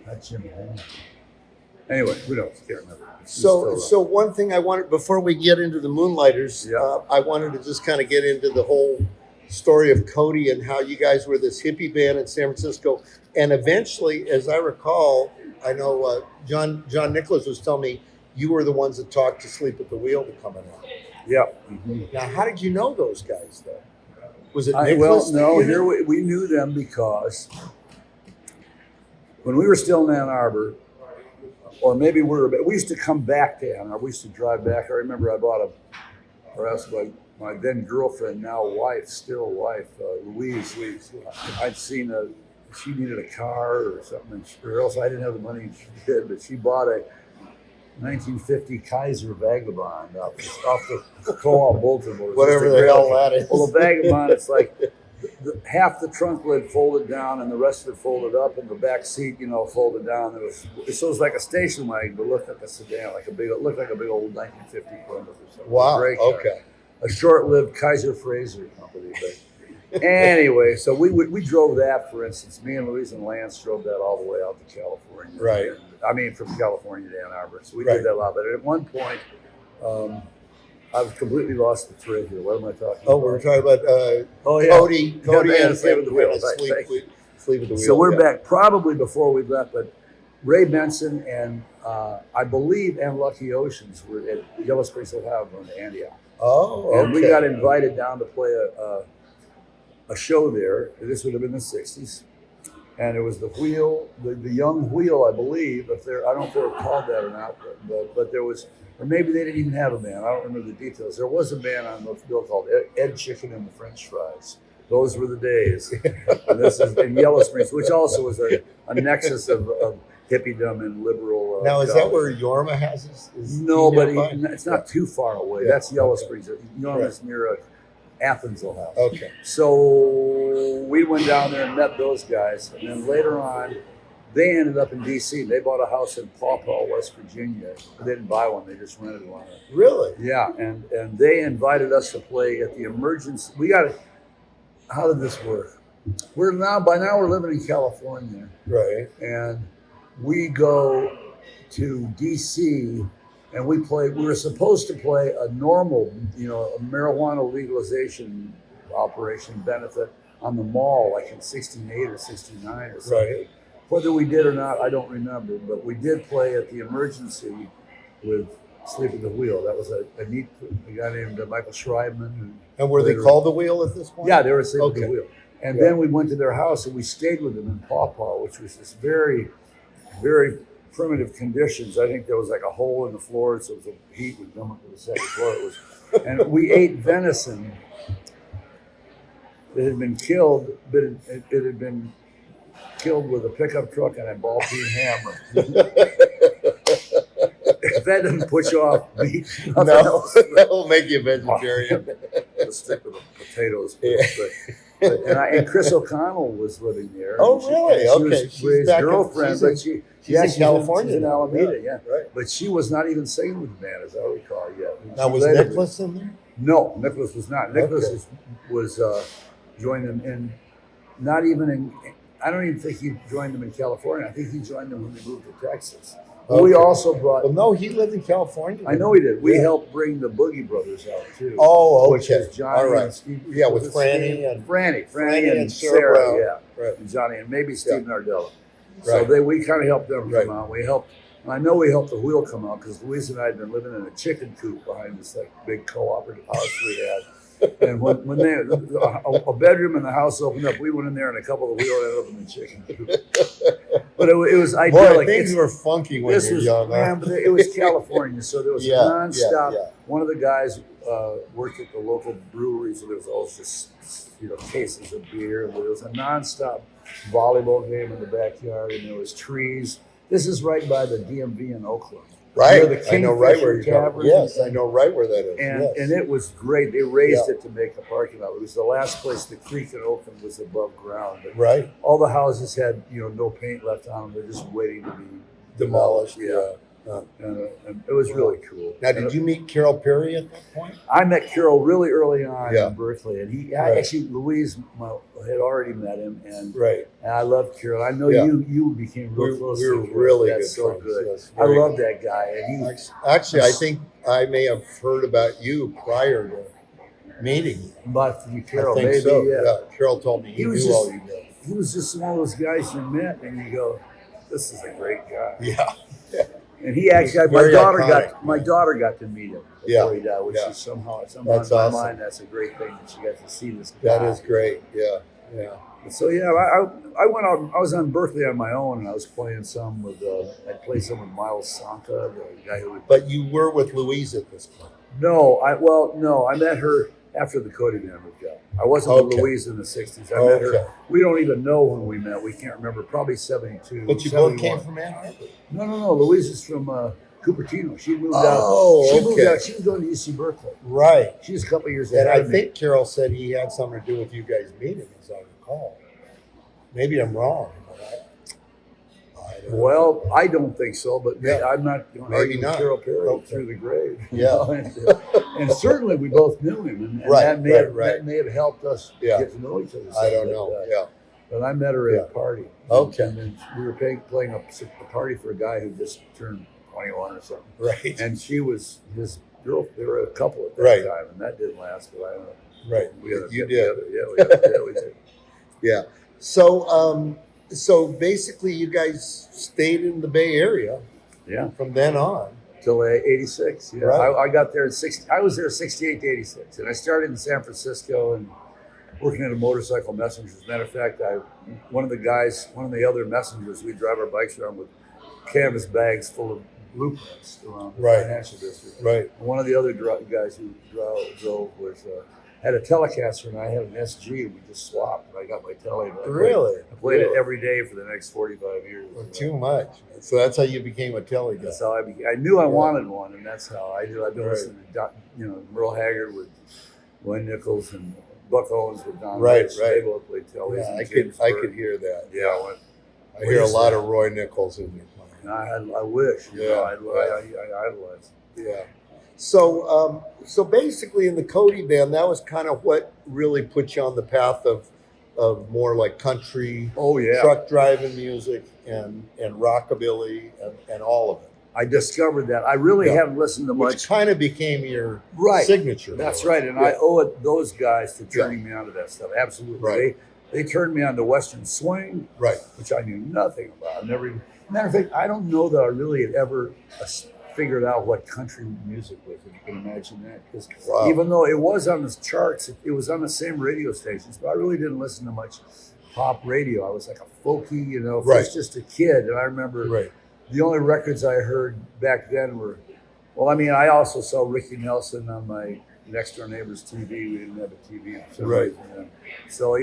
[SPEAKER 2] Not Jim Holmes. Anyway, who knows? Can't remember.
[SPEAKER 1] So one thing I wanted before we get into the Moonlighters, I wanted to just kind of get into the whole story of Cody and how you guys were this hippie band in San Francisco, and eventually, as I recall, I know John Nicholas was telling me you were the ones that talked to Sleep at the Wheel to come out.
[SPEAKER 2] Yeah. Mm-hmm.
[SPEAKER 1] Now, how did you know those guys though? Was it Nicholas?
[SPEAKER 2] Well, no. We knew them because. When we were still in Ann Arbor, or maybe we used to come back to Ann Arbor. We used to drive back. I remember I bought my then girlfriend, now wife, still wife, Louise. I'd seen she needed a car or something, or else I didn't have the money she did, but she bought a 1950 Kaiser Vagabond off the co-op bulletin board.
[SPEAKER 1] Whatever the hell that is.
[SPEAKER 2] Well, the Vagabond, it's like half the trunk lid folded down and the rest of it folded up, and the back seat, folded down. So it was like a station wagon, but looked like a sedan, looked like a big old 1950 Plymouth or something.
[SPEAKER 1] Wow.
[SPEAKER 2] Great car.
[SPEAKER 1] Okay.
[SPEAKER 2] A short-lived Kaiser Fraser company. But anyway, so we drove that, for instance. Me and Louise and Lance drove that all the way out to California.
[SPEAKER 1] Right.
[SPEAKER 2] From California to Ann Arbor. So we did that a lot. But at one point, I've completely lost the thread here. What am I talking about?
[SPEAKER 1] Oh, we were talking about Cody and Sleep at the Wheel. Sleep at the Wheel.
[SPEAKER 2] So we're back probably before we left, but Ray Benson and I believe and Lucky Oceans were at Yellow Springs, Ohio, going to Antioch.
[SPEAKER 1] Oh, okay.
[SPEAKER 2] And we got invited down to play a show there. This would have been the 60s. And it was the Wheel, the Young Wheel, I believe. I don't know if they were called that or not, but there was, or maybe they didn't even have a band. I don't remember the details. There was a band on the bill called Ed Chicken and the French Fries. Those were the days. And this is in Yellow Springs, which also was a nexus of hippiedom and liberal.
[SPEAKER 1] Now, is that where Yorma has his?
[SPEAKER 2] No, but it's not too far away. Yeah. That's Yellow Springs. Yorma's near Athens, Ohio.
[SPEAKER 1] Okay.
[SPEAKER 2] So we went down there and met those guys. And then later on, They ended up in D.C. They bought a house in Paw Paw, West Virginia. They didn't buy one; they just rented one.
[SPEAKER 1] Really?
[SPEAKER 2] Yeah, and they invited us to play at the Emergency. How did this work? By now we're living in California,
[SPEAKER 1] right?
[SPEAKER 2] And we go to D.C. and we play. We were supposed to play a normal, a marijuana legalization operation benefit on the mall, like in '68 or '69 or something.
[SPEAKER 1] Right.
[SPEAKER 2] Whether we did or not, I don't remember. But we did play at the Emergency with Sleep at the Wheel. That was a guy named Michael Schreibman.
[SPEAKER 1] And were they called the Wheel at this point?
[SPEAKER 2] Yeah, they were Sleep at the
[SPEAKER 1] Okay.
[SPEAKER 2] Wheel. And then we went to their house and we stayed with them in Paw Paw, which was this very, very primitive conditions. I think there was like a hole in the floor, so the heat would come up to the second floor. And we ate venison that had been killed, but it had been killed with a pickup truck and a ball-peen hammer. If that doesn't put you off meat, nothing else.
[SPEAKER 1] That'll make you a vegetarian.
[SPEAKER 2] Let's stick with the potatoes.
[SPEAKER 1] Yeah.
[SPEAKER 2] And Chris O'Connell was living there.
[SPEAKER 1] Oh, really?
[SPEAKER 2] She
[SPEAKER 1] Okay.
[SPEAKER 2] was Ray's girlfriend, but she's
[SPEAKER 1] in California.
[SPEAKER 2] She's in
[SPEAKER 1] now.
[SPEAKER 2] Alameda, yeah.
[SPEAKER 1] Right.
[SPEAKER 2] But she was not even singing with the band, as I recall, yet.
[SPEAKER 1] Now, was Nicholas in there?
[SPEAKER 2] No, Nicholas was not. Nicholas was joined them in, not even in, I don't even think he joined them in California. I think he joined them when they moved to Texas.
[SPEAKER 1] Okay.
[SPEAKER 2] We also brought.
[SPEAKER 1] Well, no, he lived in California.
[SPEAKER 2] I know he did. We helped bring the Boogie Brothers out too.
[SPEAKER 1] Oh, okay.
[SPEAKER 2] Which is Johnny
[SPEAKER 1] All right.
[SPEAKER 2] and Steve.
[SPEAKER 1] Yeah, with Franny and
[SPEAKER 2] Franny and Sarah.
[SPEAKER 1] Brown.
[SPEAKER 2] Yeah,
[SPEAKER 1] Right.
[SPEAKER 2] and Johnny and maybe Steve Nardello.
[SPEAKER 1] Right.
[SPEAKER 2] So we kind of helped them
[SPEAKER 1] Right.
[SPEAKER 2] come out. We helped. I know we helped the Wheel come out because Louise and I had been living in a chicken coop behind this like big cooperative house we had. And when a bedroom in the house opened up, we went in there and a couple of Wheel ended up in the chicken coop. But it was idyllic.
[SPEAKER 1] Boy, things were funky when you were young.
[SPEAKER 2] Man, but it was California, so there was nonstop.
[SPEAKER 1] Yeah.
[SPEAKER 2] One of the guys worked at the local brewery, so there was always just cases of beer, and there was a nonstop volleyball game in the backyard, and there was trees. This is right by the DMV in Oakland.
[SPEAKER 1] Right,
[SPEAKER 2] The
[SPEAKER 1] I know right where
[SPEAKER 2] Kingfisher
[SPEAKER 1] you're
[SPEAKER 2] Tavern.
[SPEAKER 1] going. Yes, I know right where that is.
[SPEAKER 2] And
[SPEAKER 1] yes.
[SPEAKER 2] and it was great. They raised it to make a parking lot. It was the last place the creek in Oakland was above ground. But
[SPEAKER 1] right,
[SPEAKER 2] all the houses had no paint left on them. They're just waiting to be
[SPEAKER 1] demolished.
[SPEAKER 2] Yeah. And it was really cool.
[SPEAKER 1] Now, did you meet Carol Perry at that point?
[SPEAKER 2] I met Carol really early on
[SPEAKER 1] Yeah.
[SPEAKER 2] in Berkeley, and
[SPEAKER 1] Right.
[SPEAKER 2] actually Louise had already met him, and
[SPEAKER 1] Right.
[SPEAKER 2] I loved Carol. I know
[SPEAKER 1] Yeah.
[SPEAKER 2] you became real close.
[SPEAKER 1] We were
[SPEAKER 2] to her.
[SPEAKER 1] really
[SPEAKER 2] That's
[SPEAKER 1] good
[SPEAKER 2] so
[SPEAKER 1] friends.
[SPEAKER 2] good.
[SPEAKER 1] Yes,
[SPEAKER 2] I
[SPEAKER 1] very
[SPEAKER 2] love
[SPEAKER 1] good.
[SPEAKER 2] that guy, and he
[SPEAKER 1] Actually, I think I may have heard about you prior to meeting you.
[SPEAKER 2] but you, Carol,
[SPEAKER 1] I think
[SPEAKER 2] maybe
[SPEAKER 1] so.
[SPEAKER 2] yeah.
[SPEAKER 1] Carol told me
[SPEAKER 2] He
[SPEAKER 1] he
[SPEAKER 2] was
[SPEAKER 1] knew
[SPEAKER 2] just-
[SPEAKER 1] all you did.
[SPEAKER 2] He was just one of those guys you met, and you go, "This is a great guy."
[SPEAKER 1] Yeah.
[SPEAKER 2] And he actually,
[SPEAKER 1] Very
[SPEAKER 2] my
[SPEAKER 1] iconic.
[SPEAKER 2] daughter got to meet him before
[SPEAKER 1] Yeah.
[SPEAKER 2] he died, which
[SPEAKER 1] Yeah.
[SPEAKER 2] is somehow
[SPEAKER 1] That's
[SPEAKER 2] in my
[SPEAKER 1] awesome.
[SPEAKER 2] mind, that's a great thing that she got to see this guy.
[SPEAKER 1] That is great. Yeah. Yeah.
[SPEAKER 2] So yeah, I went out. I was on Berkeley on my own, and I was playing some with. I played some with Miles Sanka, the guy who would.
[SPEAKER 1] But you were with Louise at this point.
[SPEAKER 2] No, I met her after the Cody band moved out. I wasn't with
[SPEAKER 1] Okay.
[SPEAKER 2] Louise in the '60s. I met
[SPEAKER 1] Okay.
[SPEAKER 2] her. We don't even know when we met. We can't remember. Probably '72.
[SPEAKER 1] But you both
[SPEAKER 2] 71.
[SPEAKER 1] came from Ann Arbor.
[SPEAKER 2] No. Louise is from Cupertino. She moved
[SPEAKER 1] Oh,
[SPEAKER 2] out. She moved
[SPEAKER 1] okay.
[SPEAKER 2] out. She was going to UC Berkeley.
[SPEAKER 1] Right.
[SPEAKER 2] She's a couple years
[SPEAKER 1] And
[SPEAKER 2] ahead
[SPEAKER 1] I
[SPEAKER 2] of me.
[SPEAKER 1] think Carol said he had something to do with you guys meeting, as I recall. Maybe I'm wrong. But I don't know.
[SPEAKER 2] Well, I don't think so, but
[SPEAKER 1] Yeah.
[SPEAKER 2] I'm not going to
[SPEAKER 1] Maybe
[SPEAKER 2] argue
[SPEAKER 1] not.
[SPEAKER 2] with Carol Perry
[SPEAKER 1] Okay.
[SPEAKER 2] through the grave. you
[SPEAKER 1] Yeah.
[SPEAKER 2] know, and certainly we both knew him, and
[SPEAKER 1] Right,
[SPEAKER 2] that, may
[SPEAKER 1] right,
[SPEAKER 2] have,
[SPEAKER 1] right.
[SPEAKER 2] that may have helped us
[SPEAKER 1] Yeah.
[SPEAKER 2] get to know each other.
[SPEAKER 1] I don't
[SPEAKER 2] some,
[SPEAKER 1] know.
[SPEAKER 2] but,
[SPEAKER 1] Yeah.
[SPEAKER 2] But I met her at
[SPEAKER 1] Yeah.
[SPEAKER 2] a party.
[SPEAKER 1] Okay.
[SPEAKER 2] And then we were playing a party for a guy who just turned 21 or something.
[SPEAKER 1] Right.
[SPEAKER 2] And she was his girl. They were a couple at that
[SPEAKER 1] Right.
[SPEAKER 2] time, and that didn't last. But I don't know.
[SPEAKER 1] Right.
[SPEAKER 2] We had a
[SPEAKER 1] You
[SPEAKER 2] get
[SPEAKER 1] did.
[SPEAKER 2] together. Yeah, we did.
[SPEAKER 1] Yeah. So basically, you guys stayed in the Bay Area
[SPEAKER 2] Yeah.
[SPEAKER 1] from then on.
[SPEAKER 2] Till 86. Yeah.
[SPEAKER 1] Right.
[SPEAKER 2] I got there in 60. I was there 68 to 86. And I started in San Francisco and working at a motorcycle messenger. As a matter of fact, one of the other messengers, we drive our bikes around with canvas bags full of blueprints around the
[SPEAKER 1] Right.
[SPEAKER 2] financial district.
[SPEAKER 1] Right.
[SPEAKER 2] And one of the other guys who drove was had a Telecaster and I had an SG, and we just swapped. And I got my Telly. And
[SPEAKER 1] Really?
[SPEAKER 2] I played it every day for the next 45 years.
[SPEAKER 1] Well, too much. So that's how you became a Telly guy.
[SPEAKER 2] That's how I knew I wanted one, and that's how I do. I've been
[SPEAKER 1] Right.
[SPEAKER 2] listening to Merle Haggard with Glenn Nichols and Buck Owens with Don
[SPEAKER 1] Right,
[SPEAKER 2] Rich.
[SPEAKER 1] right.
[SPEAKER 2] They both played Telly.
[SPEAKER 1] Yeah, I could hear that.
[SPEAKER 2] Yeah,
[SPEAKER 1] I hear a lot of Roy Nichols in your playing.
[SPEAKER 2] I wish.
[SPEAKER 1] Yeah.
[SPEAKER 2] I idolize.
[SPEAKER 1] Yeah. So basically in the Cody band, that was kind of what really put you on the path of more like country, truck driving music and rockabilly and all of it.
[SPEAKER 2] I discovered that. I really haven't listened to much.
[SPEAKER 1] Which kind of became your signature.
[SPEAKER 2] That's right. And I owe it those guys to turning me on to that stuff. Absolutely.
[SPEAKER 1] Right.
[SPEAKER 2] They turned me on to Western swing, which I knew nothing about. Matter of fact, I don't know that I really had ever figured out what country music was, if you can imagine that. Because even though it was on the charts, it was on the same radio stations, but I really didn't listen to much pop radio. I was like a folky, I was just a kid. And I remember the only records I heard back then were, I also saw Ricky Nelson on my next door neighbor's TV. We didn't have a TV for some reason. So,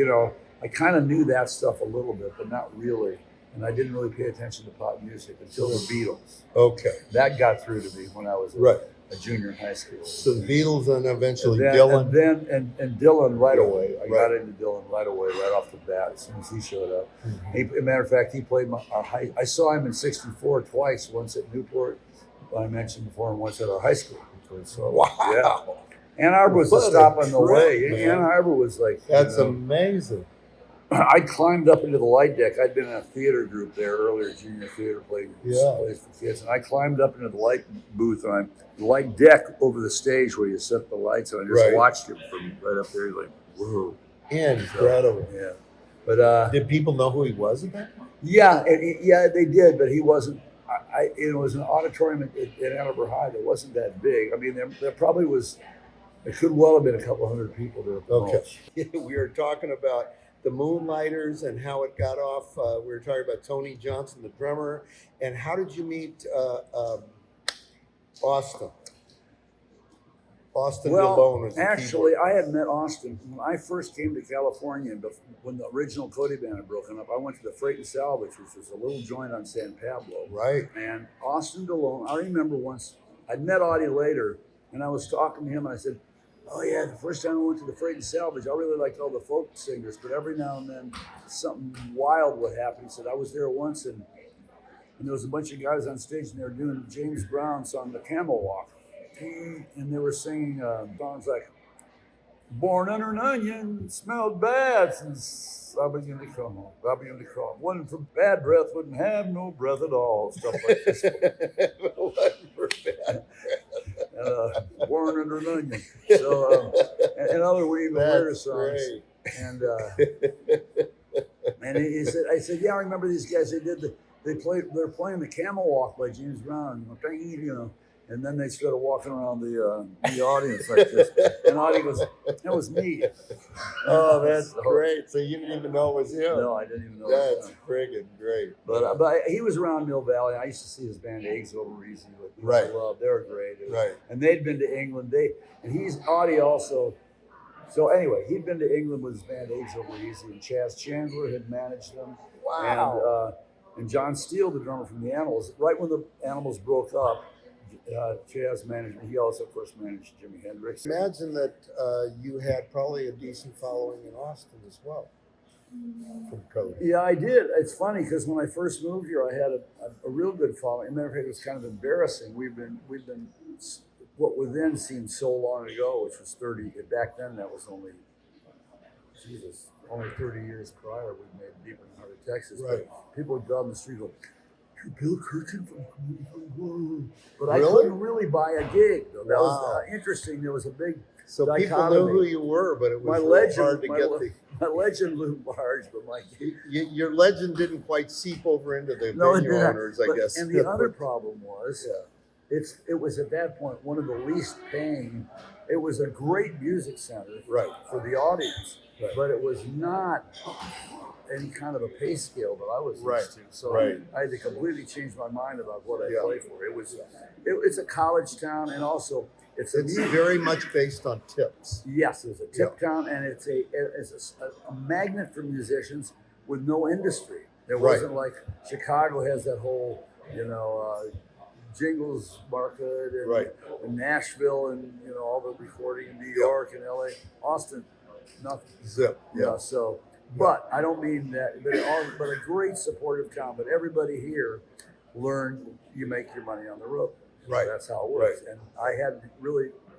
[SPEAKER 2] I kind of knew that stuff a little bit, but not really. And I didn't really pay attention to pop music until the Beatles.
[SPEAKER 1] Okay.
[SPEAKER 2] That got through to me when I was a junior in high school.
[SPEAKER 1] So the Beatles and eventually Dylan.
[SPEAKER 2] And Dylan right away. I got into Dylan right away, right off the bat, as soon as he showed up. As a matter of fact, he played I saw him in '64 twice, once at Newport, I mentioned before, and once at our high school. So, Ann Arbor was a stop on the way. Man. Ann Arbor was like...
[SPEAKER 1] That's amazing.
[SPEAKER 2] I climbed up into the light deck. I'd been in a theater group there earlier, junior theater, playing plays for kids. And I climbed up into the light booth, and the light deck over the stage where you set the lights on. I just watched him from right up there. Like, whoa.
[SPEAKER 1] Incredible.
[SPEAKER 2] So, But did
[SPEAKER 1] people know who he was at that point?
[SPEAKER 2] Yeah, they did, but he wasn't. It was an auditorium at Ann Arbor High that wasn't that big. There probably was. It could well have been a couple hundred people there. We were talking about the Moonlighters and how it got off. We were talking about Tony Johnson, the drummer. And how did you meet Austin? Austin DeLone was actually, I had met Austin when I first came to California. When the original Cody band had broken up, I went to the Freight and Salvage, which was a little joint on San Pablo. Right. And Austin DeLone, I remember once, I'd met Audie later, and I was talking to him, and I said, oh yeah, the first time I went to the Freight and Salvage, I really liked all the folk singers, but every now and then something wild would happen. He said, I was there once, and there was a bunch of guys on stage, and they were doing James Brown's song, The Camel Walk. And they were singing songs like, born under an onion, smelled bad since I began to come. One for bad breath wouldn't have no breath at all. Stuff like this. One for bad breath. Born under an onion. So, and other even weirder songs. And he said, I said, yeah, I remember these guys. They're playing The Camel Walk by James Brown. And then they started walking around the audience like this. And Audie goes, that was me. Oh, that's great. So you didn't even know it was him? No, I didn't even know it was him. That's friggin' great. But he was around Mill Valley. I used to see his band Eggs Over Easy. Right. They were great. Right. And they'd been to England. Audie also. So anyway, he'd been to England with his band Eggs Over Easy. And Chaz Chandler had managed them. Wow. And John Steele, the drummer from the Animals, right when the Animals broke up, Chaz managed. He also first managed Jimi Hendrix. Imagine that you had probably a decent following in Austin as well. From Cody. Yeah, I did. It's funny because when I first moved here, I had a real good following. As a matter of fact, it was kind of embarrassing. We've been what would then seem so long ago, which was 30. Back then, that was only 30 years prior. We made Deep in the Heart of Texas. Right. But people would go down the street and go, Bill Kirchen from whoa. But I couldn't really buy a gig, though. That was interesting. There was a big dichotomy. People knew who you were, but it was hard to get my legend loomed large, but your legend didn't quite seep over into the venue owners, I guess. And the other problem was, it was at that point one of the least paying. It was a great music center for the audience, but it was not any kind of a pay scale that I was used to. So I had to completely change my mind about what I play for. It's a college town, and also it's very much based on tips. Yes, it's a tip town, and it's a magnet for musicians with no industry. It wasn't like Chicago has that whole, jingles market, and Nashville, and all the recording in New York and LA. Austin, nothing. Zip. Yeah. So But I don't mean that, but a great supportive town. But everybody here learned you make your money on the road.
[SPEAKER 1] Right.
[SPEAKER 2] That's how it works.
[SPEAKER 1] Right.
[SPEAKER 2] And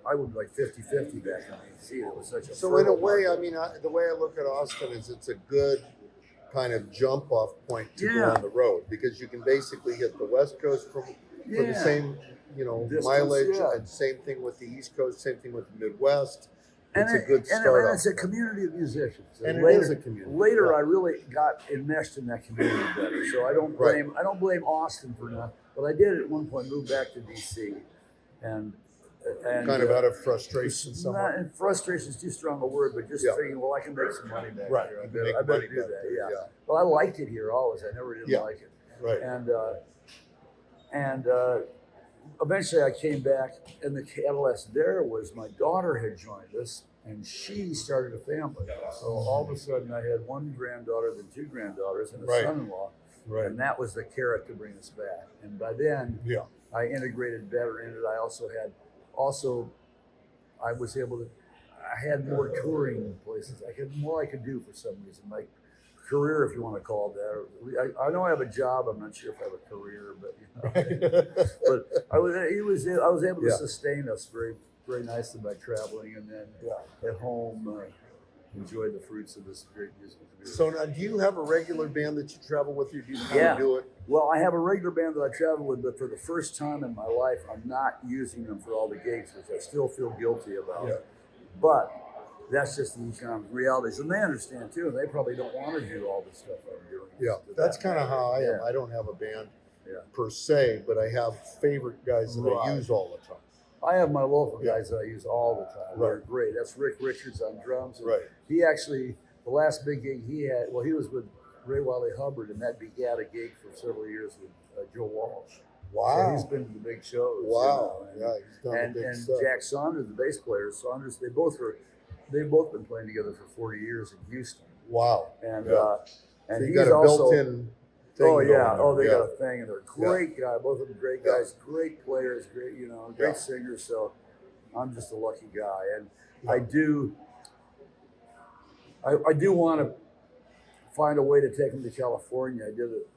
[SPEAKER 2] I would like 50-50 back in D.C. It was such a
[SPEAKER 1] So in a
[SPEAKER 2] fertile
[SPEAKER 1] way,
[SPEAKER 2] market.
[SPEAKER 1] I mean, the way I look at Austin is it's a good kind of jump off point to go
[SPEAKER 2] Yeah.
[SPEAKER 1] on the road, because you can basically hit the West Coast for the same,
[SPEAKER 2] Distance,
[SPEAKER 1] mileage,
[SPEAKER 2] yeah.
[SPEAKER 1] and same thing with the East Coast, same thing with the Midwest.
[SPEAKER 2] And
[SPEAKER 1] It's a good
[SPEAKER 2] and
[SPEAKER 1] start.
[SPEAKER 2] it's a community of musicians.
[SPEAKER 1] And
[SPEAKER 2] later,
[SPEAKER 1] it is a community.
[SPEAKER 2] Later,
[SPEAKER 1] Yeah.
[SPEAKER 2] I really got enmeshed in that community better. So I don't blame Austin for that. But I did at one point move back to DC, and
[SPEAKER 1] kind of out of frustration somewhat.
[SPEAKER 2] And frustration is too strong a word, but just thinking, well, I can make some money back
[SPEAKER 1] Right.
[SPEAKER 2] here.
[SPEAKER 1] You can make
[SPEAKER 2] I better
[SPEAKER 1] money
[SPEAKER 2] do
[SPEAKER 1] back
[SPEAKER 2] that.
[SPEAKER 1] there,
[SPEAKER 2] Yeah. Well, I liked it here always. I never didn't like it.
[SPEAKER 1] Right.
[SPEAKER 2] And eventually I came back, and the catalyst there was my daughter had joined us, and she started a family. So all of a sudden I had one granddaughter, then two granddaughters, and a son-in-law.
[SPEAKER 1] Right.
[SPEAKER 2] And that was the carrot to bring us back. And by then I integrated better in it. I was able to, I had more touring places. I had more I could do for some reason. My career, if you want to call it that. I know I have a job. I'm not sure if I have a career, but but I was able to sustain us very, very nicely by traveling, and then at home enjoy the fruits of this great musical community.
[SPEAKER 1] So now, do you have a regular band that you travel with, or do you kind of do it?
[SPEAKER 2] Well, I have a regular band that I travel with, but for the first time in my life, I'm not using them for all the gigs, which I still feel guilty about.
[SPEAKER 1] Yeah.
[SPEAKER 2] But that's just the economic realities, and they understand too. And they probably don't want to do all the stuff I'm doing.
[SPEAKER 1] Yeah, that's kind of how I am. I don't have a band per se, but I have favorite guys that I use all the time.
[SPEAKER 2] I have my local guys that I use all the time.
[SPEAKER 1] Right.
[SPEAKER 2] They're great. That's Rick Richards on drums. And
[SPEAKER 1] Right.
[SPEAKER 2] He actually, the last big gig he had, he was with Ray Wiley Hubbard, and that begat a gig for several years with Joe Walsh.
[SPEAKER 1] Wow.
[SPEAKER 2] So he's been to the big shows.
[SPEAKER 1] Wow.
[SPEAKER 2] And,
[SPEAKER 1] He's done the big
[SPEAKER 2] and
[SPEAKER 1] stuff.
[SPEAKER 2] Jack Saunders, the bass player, they've both been playing together for 40 years in Houston.
[SPEAKER 1] Wow.
[SPEAKER 2] And
[SPEAKER 1] so
[SPEAKER 2] and
[SPEAKER 1] you
[SPEAKER 2] he's
[SPEAKER 1] got a
[SPEAKER 2] also
[SPEAKER 1] built-in thing.
[SPEAKER 2] Oh yeah,
[SPEAKER 1] going
[SPEAKER 2] they
[SPEAKER 1] there.
[SPEAKER 2] got a thing, and they're great guys. Both of them great guys, great players, great singers. So I'm just a lucky guy, and I do want to find a way to take them to California. I did it.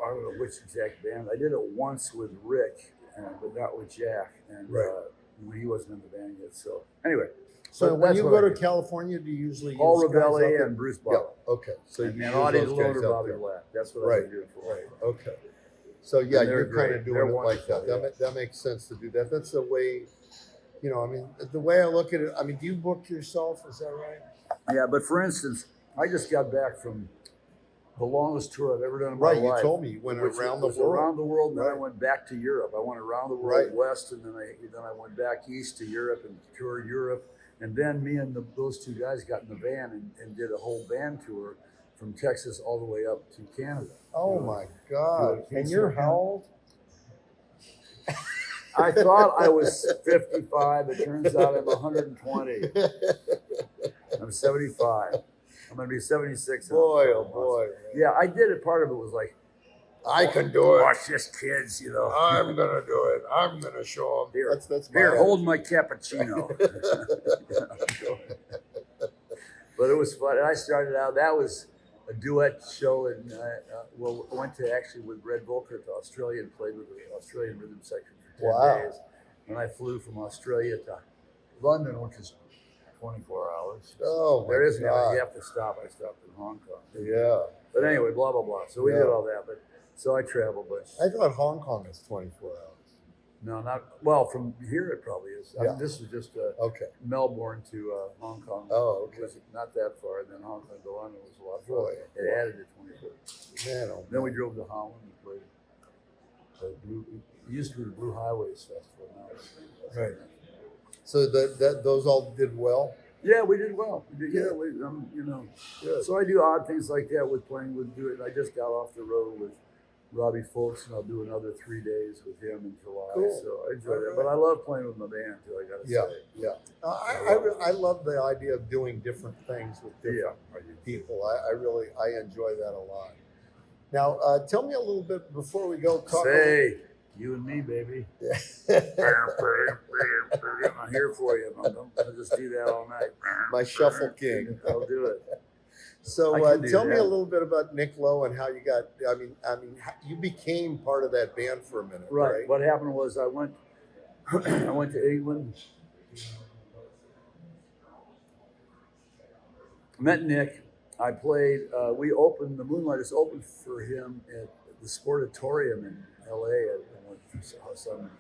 [SPEAKER 2] I don't know which exact band. I did it once with Rick, but not with Jack, and when he wasn't in the band yet. So anyway.
[SPEAKER 1] So when you go to California, do you usually
[SPEAKER 2] Paul
[SPEAKER 1] use guys out
[SPEAKER 2] Ravelli
[SPEAKER 1] there?
[SPEAKER 2] and Bruce Bottle?
[SPEAKER 1] Yeah. Okay. So
[SPEAKER 2] And
[SPEAKER 1] you
[SPEAKER 2] then
[SPEAKER 1] use
[SPEAKER 2] Audie
[SPEAKER 1] those guys
[SPEAKER 2] Delone or
[SPEAKER 1] out
[SPEAKER 2] Bobby
[SPEAKER 1] there.
[SPEAKER 2] Black. That's what I've been doing for.
[SPEAKER 1] Right. Okay. So yeah,
[SPEAKER 2] they're
[SPEAKER 1] you're kind
[SPEAKER 2] great.
[SPEAKER 1] of doing
[SPEAKER 2] They're
[SPEAKER 1] it like that.
[SPEAKER 2] wonderful,
[SPEAKER 1] That makes sense to do that. That's the way, I mean, the way I look at it. I mean, do you book yourself? Is that right?
[SPEAKER 2] Yeah, but for instance, I just got back from the longest tour I've ever done in my life.
[SPEAKER 1] Right. You told me you went around the world.
[SPEAKER 2] Around the world, and then I went back to Europe. I went around the world west, and then I went back east to Europe and toured Europe. And then me and those two guys got in the van and did a whole band tour from Texas all the way up to Canada.
[SPEAKER 1] Oh my God! And you're how old?
[SPEAKER 2] I thought I was 55. It turns out I'm 120. I'm 75. I'm going to be 76.
[SPEAKER 1] Boy, oh boy.
[SPEAKER 2] Yeah, I did it. Part of it was like,
[SPEAKER 1] I can do it.
[SPEAKER 2] watch this, kids,
[SPEAKER 1] I'm gonna do it. I'm gonna show them.
[SPEAKER 2] Here,
[SPEAKER 1] That's
[SPEAKER 2] here, hold my cappuccino. But it was fun. And I started out, that was a duet show. And I went to actually with Red Volker to Australia and played with the Australian rhythm section for 10 days. And I flew from Australia to London, which is 24 hours.
[SPEAKER 1] Oh,
[SPEAKER 2] there is
[SPEAKER 1] God.
[SPEAKER 2] You have to stop. I stopped in Hong Kong.
[SPEAKER 1] Yeah.
[SPEAKER 2] But anyway, blah, blah, blah. So we did all that. But so I traveled, but
[SPEAKER 1] I thought Hong Kong is 24 hours.
[SPEAKER 2] no, not well. From here, it probably is. I mean, this was just Melbourne to Hong Kong.
[SPEAKER 1] Oh, okay.
[SPEAKER 2] It was not that far. And then Hong Kong to London was a lot
[SPEAKER 1] Boy.
[SPEAKER 2] farther. It added to 24.
[SPEAKER 1] Man, oh,
[SPEAKER 2] Then we drove to Holland and played. It used to be the Blue Highways Festival. Now it's
[SPEAKER 1] Right. So those all did well.
[SPEAKER 2] Yeah, we did well. We did,
[SPEAKER 1] Good.
[SPEAKER 2] So I do odd things like that with playing with do it. I just got off the road with Robbie Folks, and I'll do another 3 days with him in July.
[SPEAKER 1] Cool.
[SPEAKER 2] So I enjoy that. But I love playing with my band too. I got to say.
[SPEAKER 1] Yeah. I love the idea of doing different things with different people. I enjoy that a lot. Now, tell me a little bit before we go.
[SPEAKER 2] Say, you and me, baby. I'm here for you. I'll just do that all night.
[SPEAKER 1] My shuffle king.
[SPEAKER 2] I'll do it.
[SPEAKER 1] So
[SPEAKER 2] can do
[SPEAKER 1] tell me a
[SPEAKER 2] that.
[SPEAKER 1] little bit about Nick Lowe and how you got. You became part of that band for a minute, right?
[SPEAKER 2] What happened was I went to England, met Nick. I played. We opened the Moonlighters opened for him at the Sportatorium in L.A.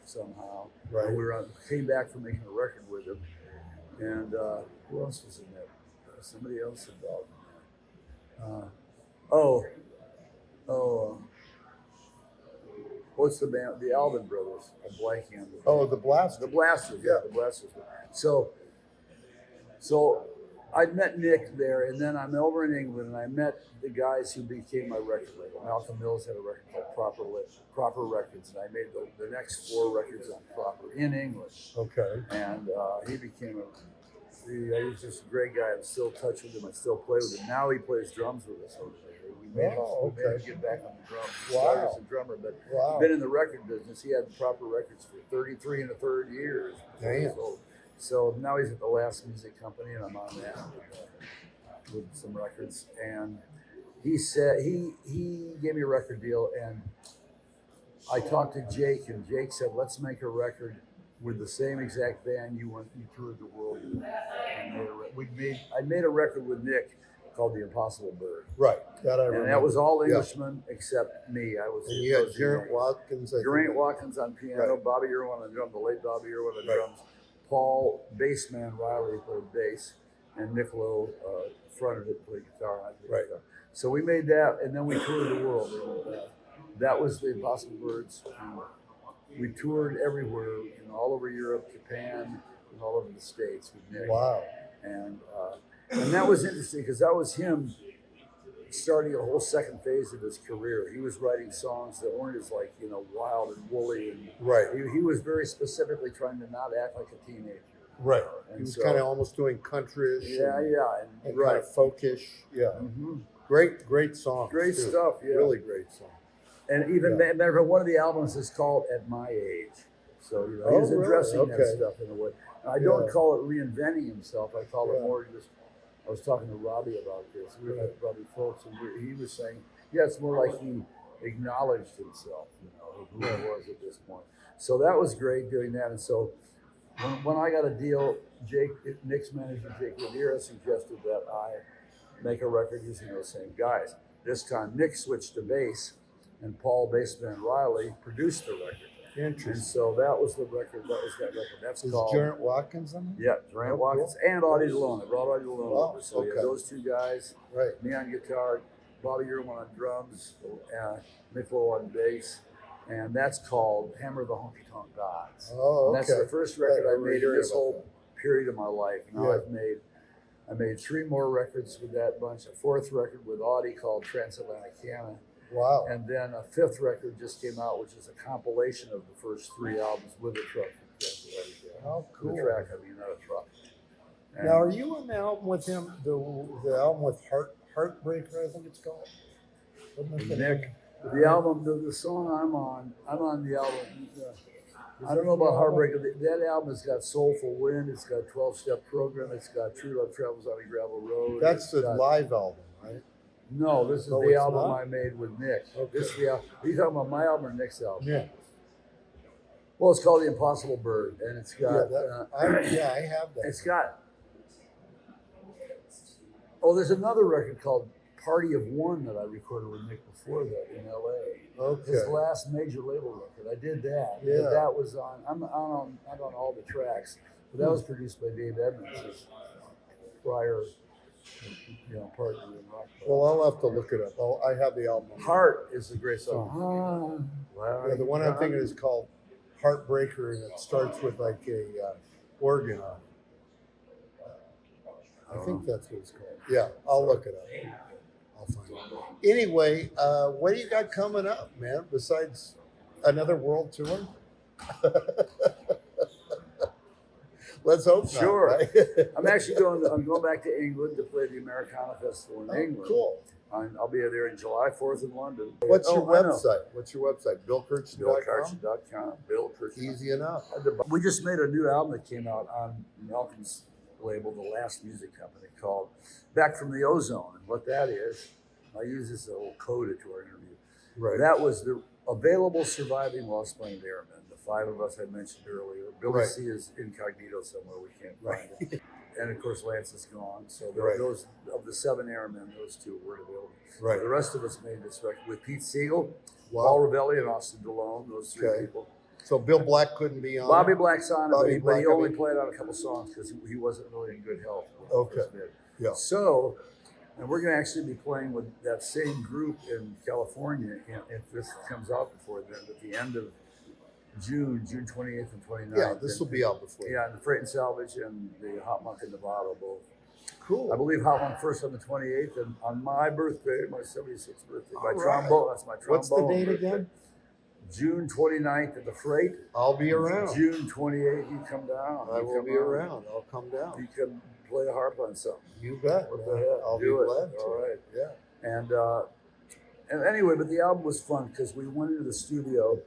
[SPEAKER 2] Somehow.
[SPEAKER 1] Right.
[SPEAKER 2] And came back from making a record with him, and who else was in that? Somebody else involved in that. What's the band? The Alvin Brothers. I'm blanking on the
[SPEAKER 1] Oh, the Blast.
[SPEAKER 2] The Blasters. Yeah, the Blasters. So I met Nick there, and then I'm over in England, and I met the guys who became my record label. Malcolm Mills had a record called Proper Records, and I made the next 4 records on Proper in England.
[SPEAKER 1] Okay.
[SPEAKER 2] And he became he was just a great guy. I'm still in touch with him. I still play with him. Now he plays drums with us over there. We made him get back on the drums. He started as a drummer, but been in the record business. He had Proper Records for 33 and a third years.
[SPEAKER 1] Damn.
[SPEAKER 2] So now he's at the Last Music Company, and I'm on that with some records. And he said he gave me a record deal, and I talked to Jake, and Jake said, "Let's make a record with the same exact band you toured the world with." I made a record with Nick called The Impossible Bird.
[SPEAKER 1] Right. And
[SPEAKER 2] that was all Englishmen except me.
[SPEAKER 1] And you had Geraint Watkins.
[SPEAKER 2] Geraint Watkins on piano,
[SPEAKER 1] Right.
[SPEAKER 2] Bobby Irwin on drums, the late Bobby Irwin on drums. Paul, bassman Riley, played bass, and Nick Lowe fronted it, played guitar. And I played guitar. So we made that, and then we toured the world. And, that was the Impossible Birds. We toured everywhere, all over Europe, Japan, and all over the States with Nick.
[SPEAKER 1] Wow.
[SPEAKER 2] And that was interesting because that was him starting a whole second phase of his career. He was writing songs that weren't as wild and woolly, and he was very specifically trying to not act like a teenager.
[SPEAKER 1] Right.
[SPEAKER 2] And
[SPEAKER 1] he was kind of almost doing country-ish. And kind of folkish. Yeah.
[SPEAKER 2] Mm-hmm.
[SPEAKER 1] Great song.
[SPEAKER 2] Great stuff. Yeah.
[SPEAKER 1] Really great song.
[SPEAKER 2] And even matter of fact, one of the albums is called "At My Age." So he was addressing that stuff in a way. I don't call it reinventing himself. I call it more just. I was talking to Robbie about this. We were at Robbie Folks, and he was saying, it's more like he acknowledged himself, who he was at this point. So that was great doing that. And so when I got a deal, Nick's manager, Jake Rivera, suggested that I make a record using those same guys. This time, Nick switched to bass, and Paul, bassman Riley, produced the record.
[SPEAKER 1] Interesting.
[SPEAKER 2] And so that was the record. That's called
[SPEAKER 1] Geraint Watkins on it?
[SPEAKER 2] Yeah, Geraint Watkins and Audie DeLone. I brought Audie DeLone over. So those 2 guys, me on guitar, Bobby Irwin on drums, Nick Lowe on bass, and that's called Hammer of the Honky Tonk Gods.
[SPEAKER 1] Oh, okay.
[SPEAKER 2] And that's the first record I made in this whole period of my life. Now I made 3 more records with that bunch. A 4th record with Audie called Transatlanticana.
[SPEAKER 1] Wow.
[SPEAKER 2] And then a 5th record just came out, which is a compilation of the first 3 albums with a truck.
[SPEAKER 1] Oh, cool.
[SPEAKER 2] The track, not a truck. And
[SPEAKER 1] now, are you on the album with him, the album with Heartbreaker, I think it's called?
[SPEAKER 2] Nick, the album, the song I'm on the album. I don't know about Heartbreaker. That album has got Soulful Wind, it's got 12-Step Program, it's got True Love Travels on a Gravel Road.
[SPEAKER 1] That's the live album, right?
[SPEAKER 2] No, this is the album I made with Nick. Okay. This is the album. Are you talking about my album or Nick's album?
[SPEAKER 1] Yeah.
[SPEAKER 2] Well, it's called The Impossible Bird, and it's got.
[SPEAKER 1] I have that.
[SPEAKER 2] It's got. Oh, there's another record called Party of One that I recorded with Nick before that in L.A.
[SPEAKER 1] Okay.
[SPEAKER 2] His last major label record. I did that.
[SPEAKER 1] Yeah.
[SPEAKER 2] That was on. I'm on all the tracks, but that was produced by Dave Edmonds, his prior. Partner in rock.
[SPEAKER 1] Well, I'll have to look it up. I have the album.
[SPEAKER 2] Heart is a great song.
[SPEAKER 1] The one I'm thinking is called Heartbreaker, and it starts with like a organ on it. I think that's what it's called. Yeah, I'll look it up. I'll find it. Anyway, what do you got coming up, man? Besides another world tour? Let's hope not,
[SPEAKER 2] sure.
[SPEAKER 1] Right?
[SPEAKER 2] I'm actually going back to England to play the Americana Festival in England.
[SPEAKER 1] Cool.
[SPEAKER 2] I'll be there in July 4th in London.
[SPEAKER 1] What's your website? BillKirchen.com.
[SPEAKER 2] BillKirchen.com. Bill Kirchen.
[SPEAKER 1] Easy enough.
[SPEAKER 2] We just made a new album that came out on Malcolm's label, the last music company, called Back from the Ozone. And what that is, I use this as a little coda to our interview.
[SPEAKER 1] Right.
[SPEAKER 2] That was the available surviving Lost Planet Airmen, the 5 of us I mentioned earlier. Billy C is incognito somewhere, we can't find him. And of course, Lance is gone. So those of the 7 airmen, those 2 weren't available.
[SPEAKER 1] Right.
[SPEAKER 2] So the rest of us made this record with Pete Siegel, Paul Ravelli, and Austin DeLone. Those 3 people.
[SPEAKER 1] So Bill Black couldn't be on.
[SPEAKER 2] Bobby Black's on it, but he only played on a couple songs because he wasn't really in good health.
[SPEAKER 1] Okay. Yeah.
[SPEAKER 2] So, and we're going to actually be playing with that same group in California if this comes out before then, at the end of June 28th and 29th.
[SPEAKER 1] Yeah, this will be out before.
[SPEAKER 2] Yeah, and the Freight and Salvage and the Hot Monk in Nevada both.
[SPEAKER 1] Cool.
[SPEAKER 2] I believe Hot Monk first on the 28th, and on my birthday, my 76th birthday, my trombone. That's my trombone.
[SPEAKER 1] What's the date again?
[SPEAKER 2] June 29th at the Freight.
[SPEAKER 1] I'll be around.
[SPEAKER 2] June 28th, you come down.
[SPEAKER 1] I will be around. I'll come down.
[SPEAKER 2] You can play the harp on something.
[SPEAKER 1] You bet.
[SPEAKER 2] What the hell?
[SPEAKER 1] I'll be glad to.
[SPEAKER 2] All right.
[SPEAKER 1] Yeah.
[SPEAKER 2] And anyway, but the album was fun because we went into the studio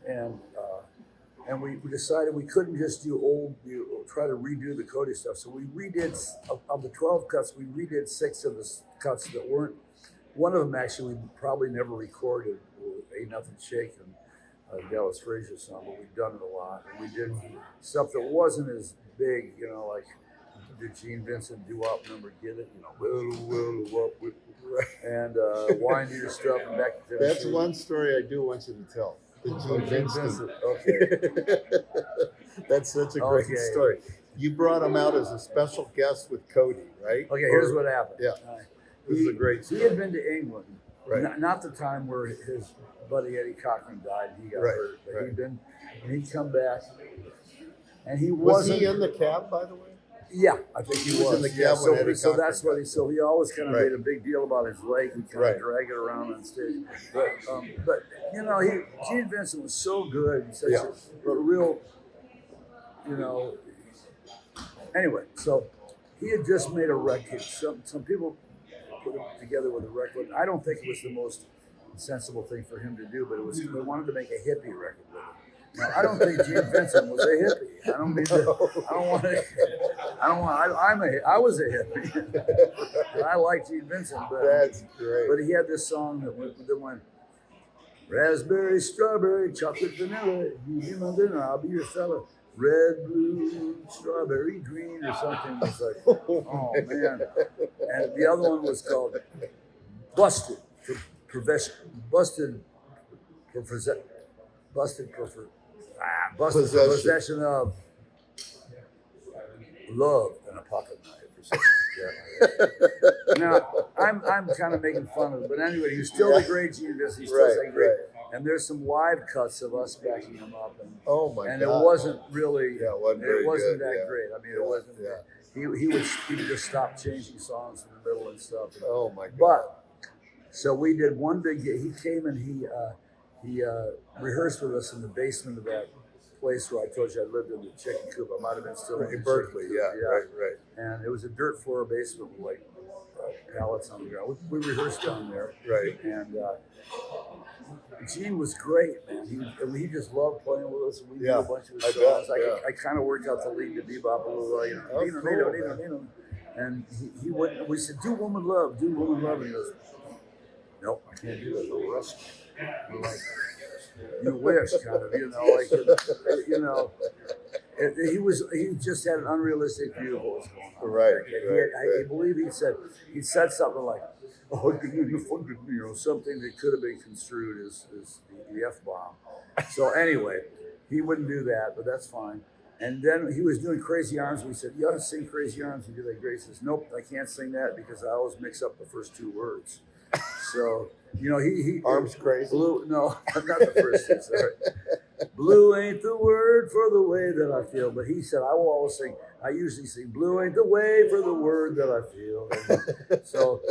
[SPEAKER 2] and we decided we couldn't just do try to redo the Cody stuff. So we redid, of the 12 cuts, we redid 6 of the cuts that weren't. One of them actually we probably never recorded, Ain't Nothing Shaking, Dallas Frazier song, but we've done it a lot. And we did stuff that wasn't as big, like did Gene Vincent doo-wop number, Get It, and windier stuff and back to
[SPEAKER 1] That's one story I do want you to tell. The Gene Vincent.
[SPEAKER 2] Okay.
[SPEAKER 1] That's such a great story. You brought him out as a special guest with Cody, right?
[SPEAKER 2] Okay, here's what happened.
[SPEAKER 1] Yeah. This is a great story.
[SPEAKER 2] He had been to England,
[SPEAKER 1] right?
[SPEAKER 2] Not the time where his buddy Eddie Cochran died. He got hurt, but he'd been, and he'd come back, and he wasn't.
[SPEAKER 1] Was he in the cab, by the way?
[SPEAKER 2] Yeah, I think he was
[SPEAKER 1] in the cab.
[SPEAKER 2] So that's what he. So he always kind of made a big deal about his leg. He kind of drag it around on stage. But Gene Vincent was so good, such a real, Anyway, so he had just made a record. Some people put him together with a record. I don't think it was the most sensible thing for him to do, but they wanted to make a hippie record with him. Now, I don't think Gene Vincent was a hippie. I don't mean to. I was a hippie. And I like Gene Vincent, but
[SPEAKER 1] that's great.
[SPEAKER 2] But he had this song that went raspberry, strawberry, chocolate, vanilla. You be my dinner, I'll be your fella. Red, blue, strawberry, green, or something. It's like, oh man. And the other one was called Busted for possession of love and a pocket knife or something like that. Now, I'm kind of making fun of it, but anyway, he's still the great Gene Vincent. He's still saying great. And there's some live cuts of us backing him up, and
[SPEAKER 1] God.
[SPEAKER 2] It wasn't really,
[SPEAKER 1] it wasn't
[SPEAKER 2] that great. I mean, it wasn't. He would just stop changing songs in the middle and stuff.
[SPEAKER 1] Oh my God!
[SPEAKER 2] But so we did one big. He came and he rehearsed with us in the basement of that place where I told you I lived in the chicken coop. I might have been still in
[SPEAKER 1] Berkeley. Yeah, right.
[SPEAKER 2] And it was a dirt floor basement with like pallets on the ground. We rehearsed down there.
[SPEAKER 1] Right.
[SPEAKER 2] And Gene was great, man. He just loved playing with us. And we did a bunch of his songs. I kind of worked out the lead to bebop a little, Nino. And he wouldn't. We said, do Woman Love. And he goes, nope, I can't do it. No rush. I'm like, you wish, kind of, he just had an unrealistic view of what was going on.
[SPEAKER 1] Right.
[SPEAKER 2] I believe he said something like, something that could have been construed as the F-bomb. So anyway, he wouldn't do that, but that's fine. And then he was doing Crazy Arms. We said, you ought to sing Crazy Arms. He did that great. He says, nope, I can't sing that because I always mix up the first 2 words. So, he
[SPEAKER 1] Arms Crazy?
[SPEAKER 2] Blue, no, not the first two, sorry. Blue ain't the word for the way that I feel. But he said, I usually sing, blue ain't the way for the word that I feel. And so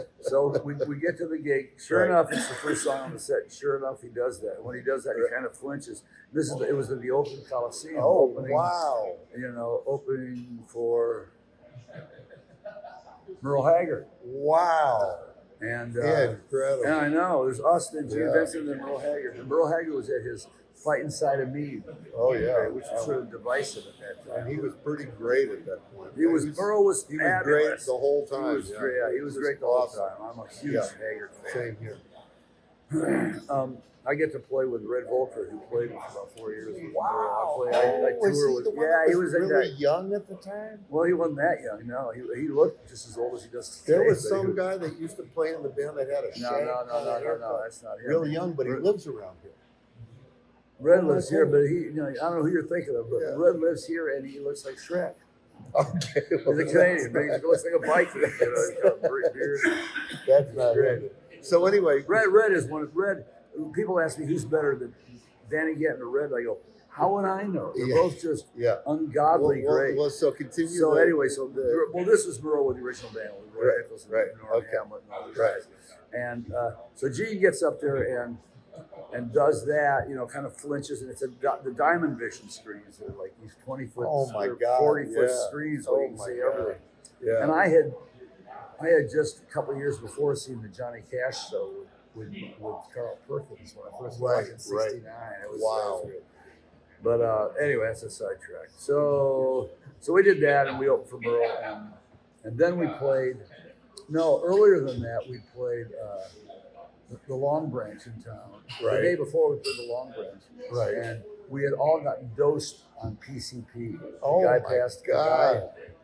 [SPEAKER 2] we get to the gig. Sure enough, it's the first song on the set. Sure enough, he does that. When he does that, he kind of flinches. It was at the Oakland Coliseum.
[SPEAKER 1] Oh, wow.
[SPEAKER 2] Opening for Merle Haggard.
[SPEAKER 1] Wow.
[SPEAKER 2] And
[SPEAKER 1] incredible.
[SPEAKER 2] And I know, there's us and Gene Vincent and Merle Haggard. And Merle Haggard was at his fight inside of me.
[SPEAKER 1] Oh yeah,
[SPEAKER 2] which was sort of divisive at that time.
[SPEAKER 1] And he was pretty great at that point.
[SPEAKER 2] Burl was
[SPEAKER 1] he was great the whole time.
[SPEAKER 2] He was great. Yeah, he was great the whole time. I'm a huge Haggard fan.
[SPEAKER 1] Same here.
[SPEAKER 2] I get to play with Red Volker, who played for about 4 years.
[SPEAKER 1] Wow.
[SPEAKER 2] I
[SPEAKER 1] Was
[SPEAKER 2] tour
[SPEAKER 1] he
[SPEAKER 2] with.
[SPEAKER 1] the one
[SPEAKER 2] Yeah, he was
[SPEAKER 1] really young at the time?
[SPEAKER 2] Well, he wasn't that young. No, he looked just as old as he does today.
[SPEAKER 1] There was some guy that used to play in the band that had a
[SPEAKER 2] No, that's not him.
[SPEAKER 1] Really young, but he lives around here.
[SPEAKER 2] Red lives here, but I don't know who you're thinking of, but Red lives here and he looks like Shrek.
[SPEAKER 1] Okay.
[SPEAKER 2] He's a Canadian, but he looks like a Viking. He's got a great beard.
[SPEAKER 1] That's not great. So anyway,
[SPEAKER 2] Red is one of Red. People ask me who's better than Danny Gatton or Red. I go, how would I know? They're both just ungodly great.
[SPEAKER 1] Well, so continue.
[SPEAKER 2] So this was Burl with the original band with Roy Nichols and Norm Hamlet and all those guys. And so Gene gets up there and does that, kind of flinches, and it's the Diamond Vision screens. They're like these 20-foot, 40-foot screens where you can see everything.
[SPEAKER 1] Yeah.
[SPEAKER 2] And I had just a couple of years before seen the Johnny Cash show with Carl Perkins when I first watched in '69. It was weird. But anyway, that's a sidetrack. So we did that, and we opened for Burl, and then we played. No, earlier than that, we played the Long Branch in town. The day before, we played the Long Branch.
[SPEAKER 1] Right.
[SPEAKER 2] And we had all gotten dosed on PCP.
[SPEAKER 1] Oh,
[SPEAKER 2] the guy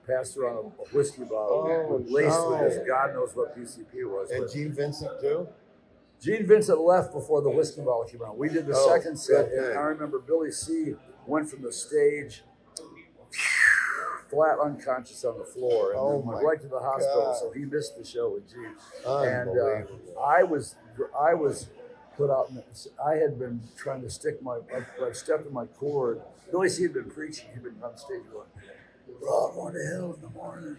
[SPEAKER 2] passed around a whiskey bottle laced with this. God knows what PCP was.
[SPEAKER 1] And Gene Vincent too?
[SPEAKER 2] Gene Vincent left before the whiskey bottle came out. We did the second set, and I remember Billy C. went from the stage flat unconscious on the floor and then went right to the hospital. So he missed the show with Gene. And I was put out. I had been trying to stick I stepped in my cord. Billy C. had been preaching. He'd been on stage going, "We're all going to hell in the morning."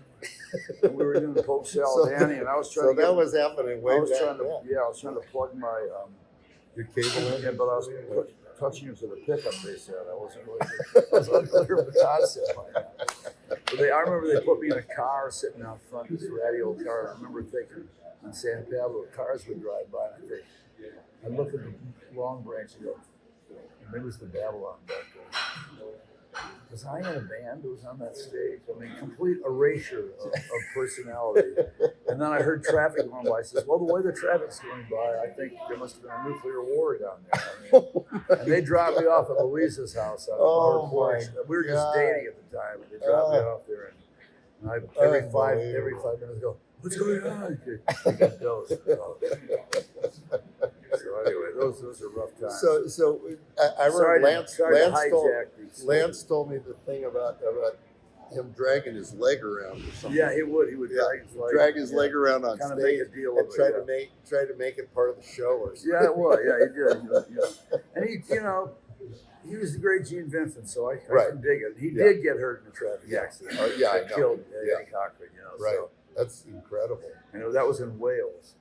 [SPEAKER 2] And we were doing the Pope Danny, and I was trying to.
[SPEAKER 1] That was happening way back then.
[SPEAKER 2] I was trying to plug my
[SPEAKER 1] your cable in.
[SPEAKER 2] Yeah, but I was touching it to the pickup. They said I wasn't really. I was unclear of the concept by that. But I remember they put me in a car sitting out front, this ratty old car. I remember thinking on San Pablo, cars would drive by, and I look at the Long Branch and go, maybe it was the Babylon back then. Because I had a band that was on that stage. I mean, complete erasure of personality. And then I heard traffic going by. I says, well, the way the traffic's going by, I think there must have been a nuclear war down there. And they dropped me off at Louisa's house on our porch. We were just dating at the time. And they dropped me off there. And I, every 5 minutes go, what's going on? You get those. So anyway, those are rough times.
[SPEAKER 1] So I remember Lance told me the thing about him dragging his leg around or something.
[SPEAKER 2] Yeah, he would
[SPEAKER 1] drag his leg around on
[SPEAKER 2] kind
[SPEAKER 1] stage
[SPEAKER 2] of make a deal
[SPEAKER 1] and
[SPEAKER 2] of
[SPEAKER 1] try to make it part of the show or something.
[SPEAKER 2] Yeah, it was. Yeah, he did. And he was the great Gene Vincent, so I can dig it. He did get hurt in a traffic accident.
[SPEAKER 1] I know.
[SPEAKER 2] Killed Eddie Cochran.
[SPEAKER 1] Right.
[SPEAKER 2] So.
[SPEAKER 1] That's incredible.
[SPEAKER 2] That was in Wales.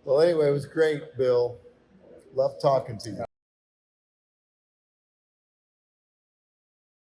[SPEAKER 1] Well, anyway, it was great, Bill. Love talking to you.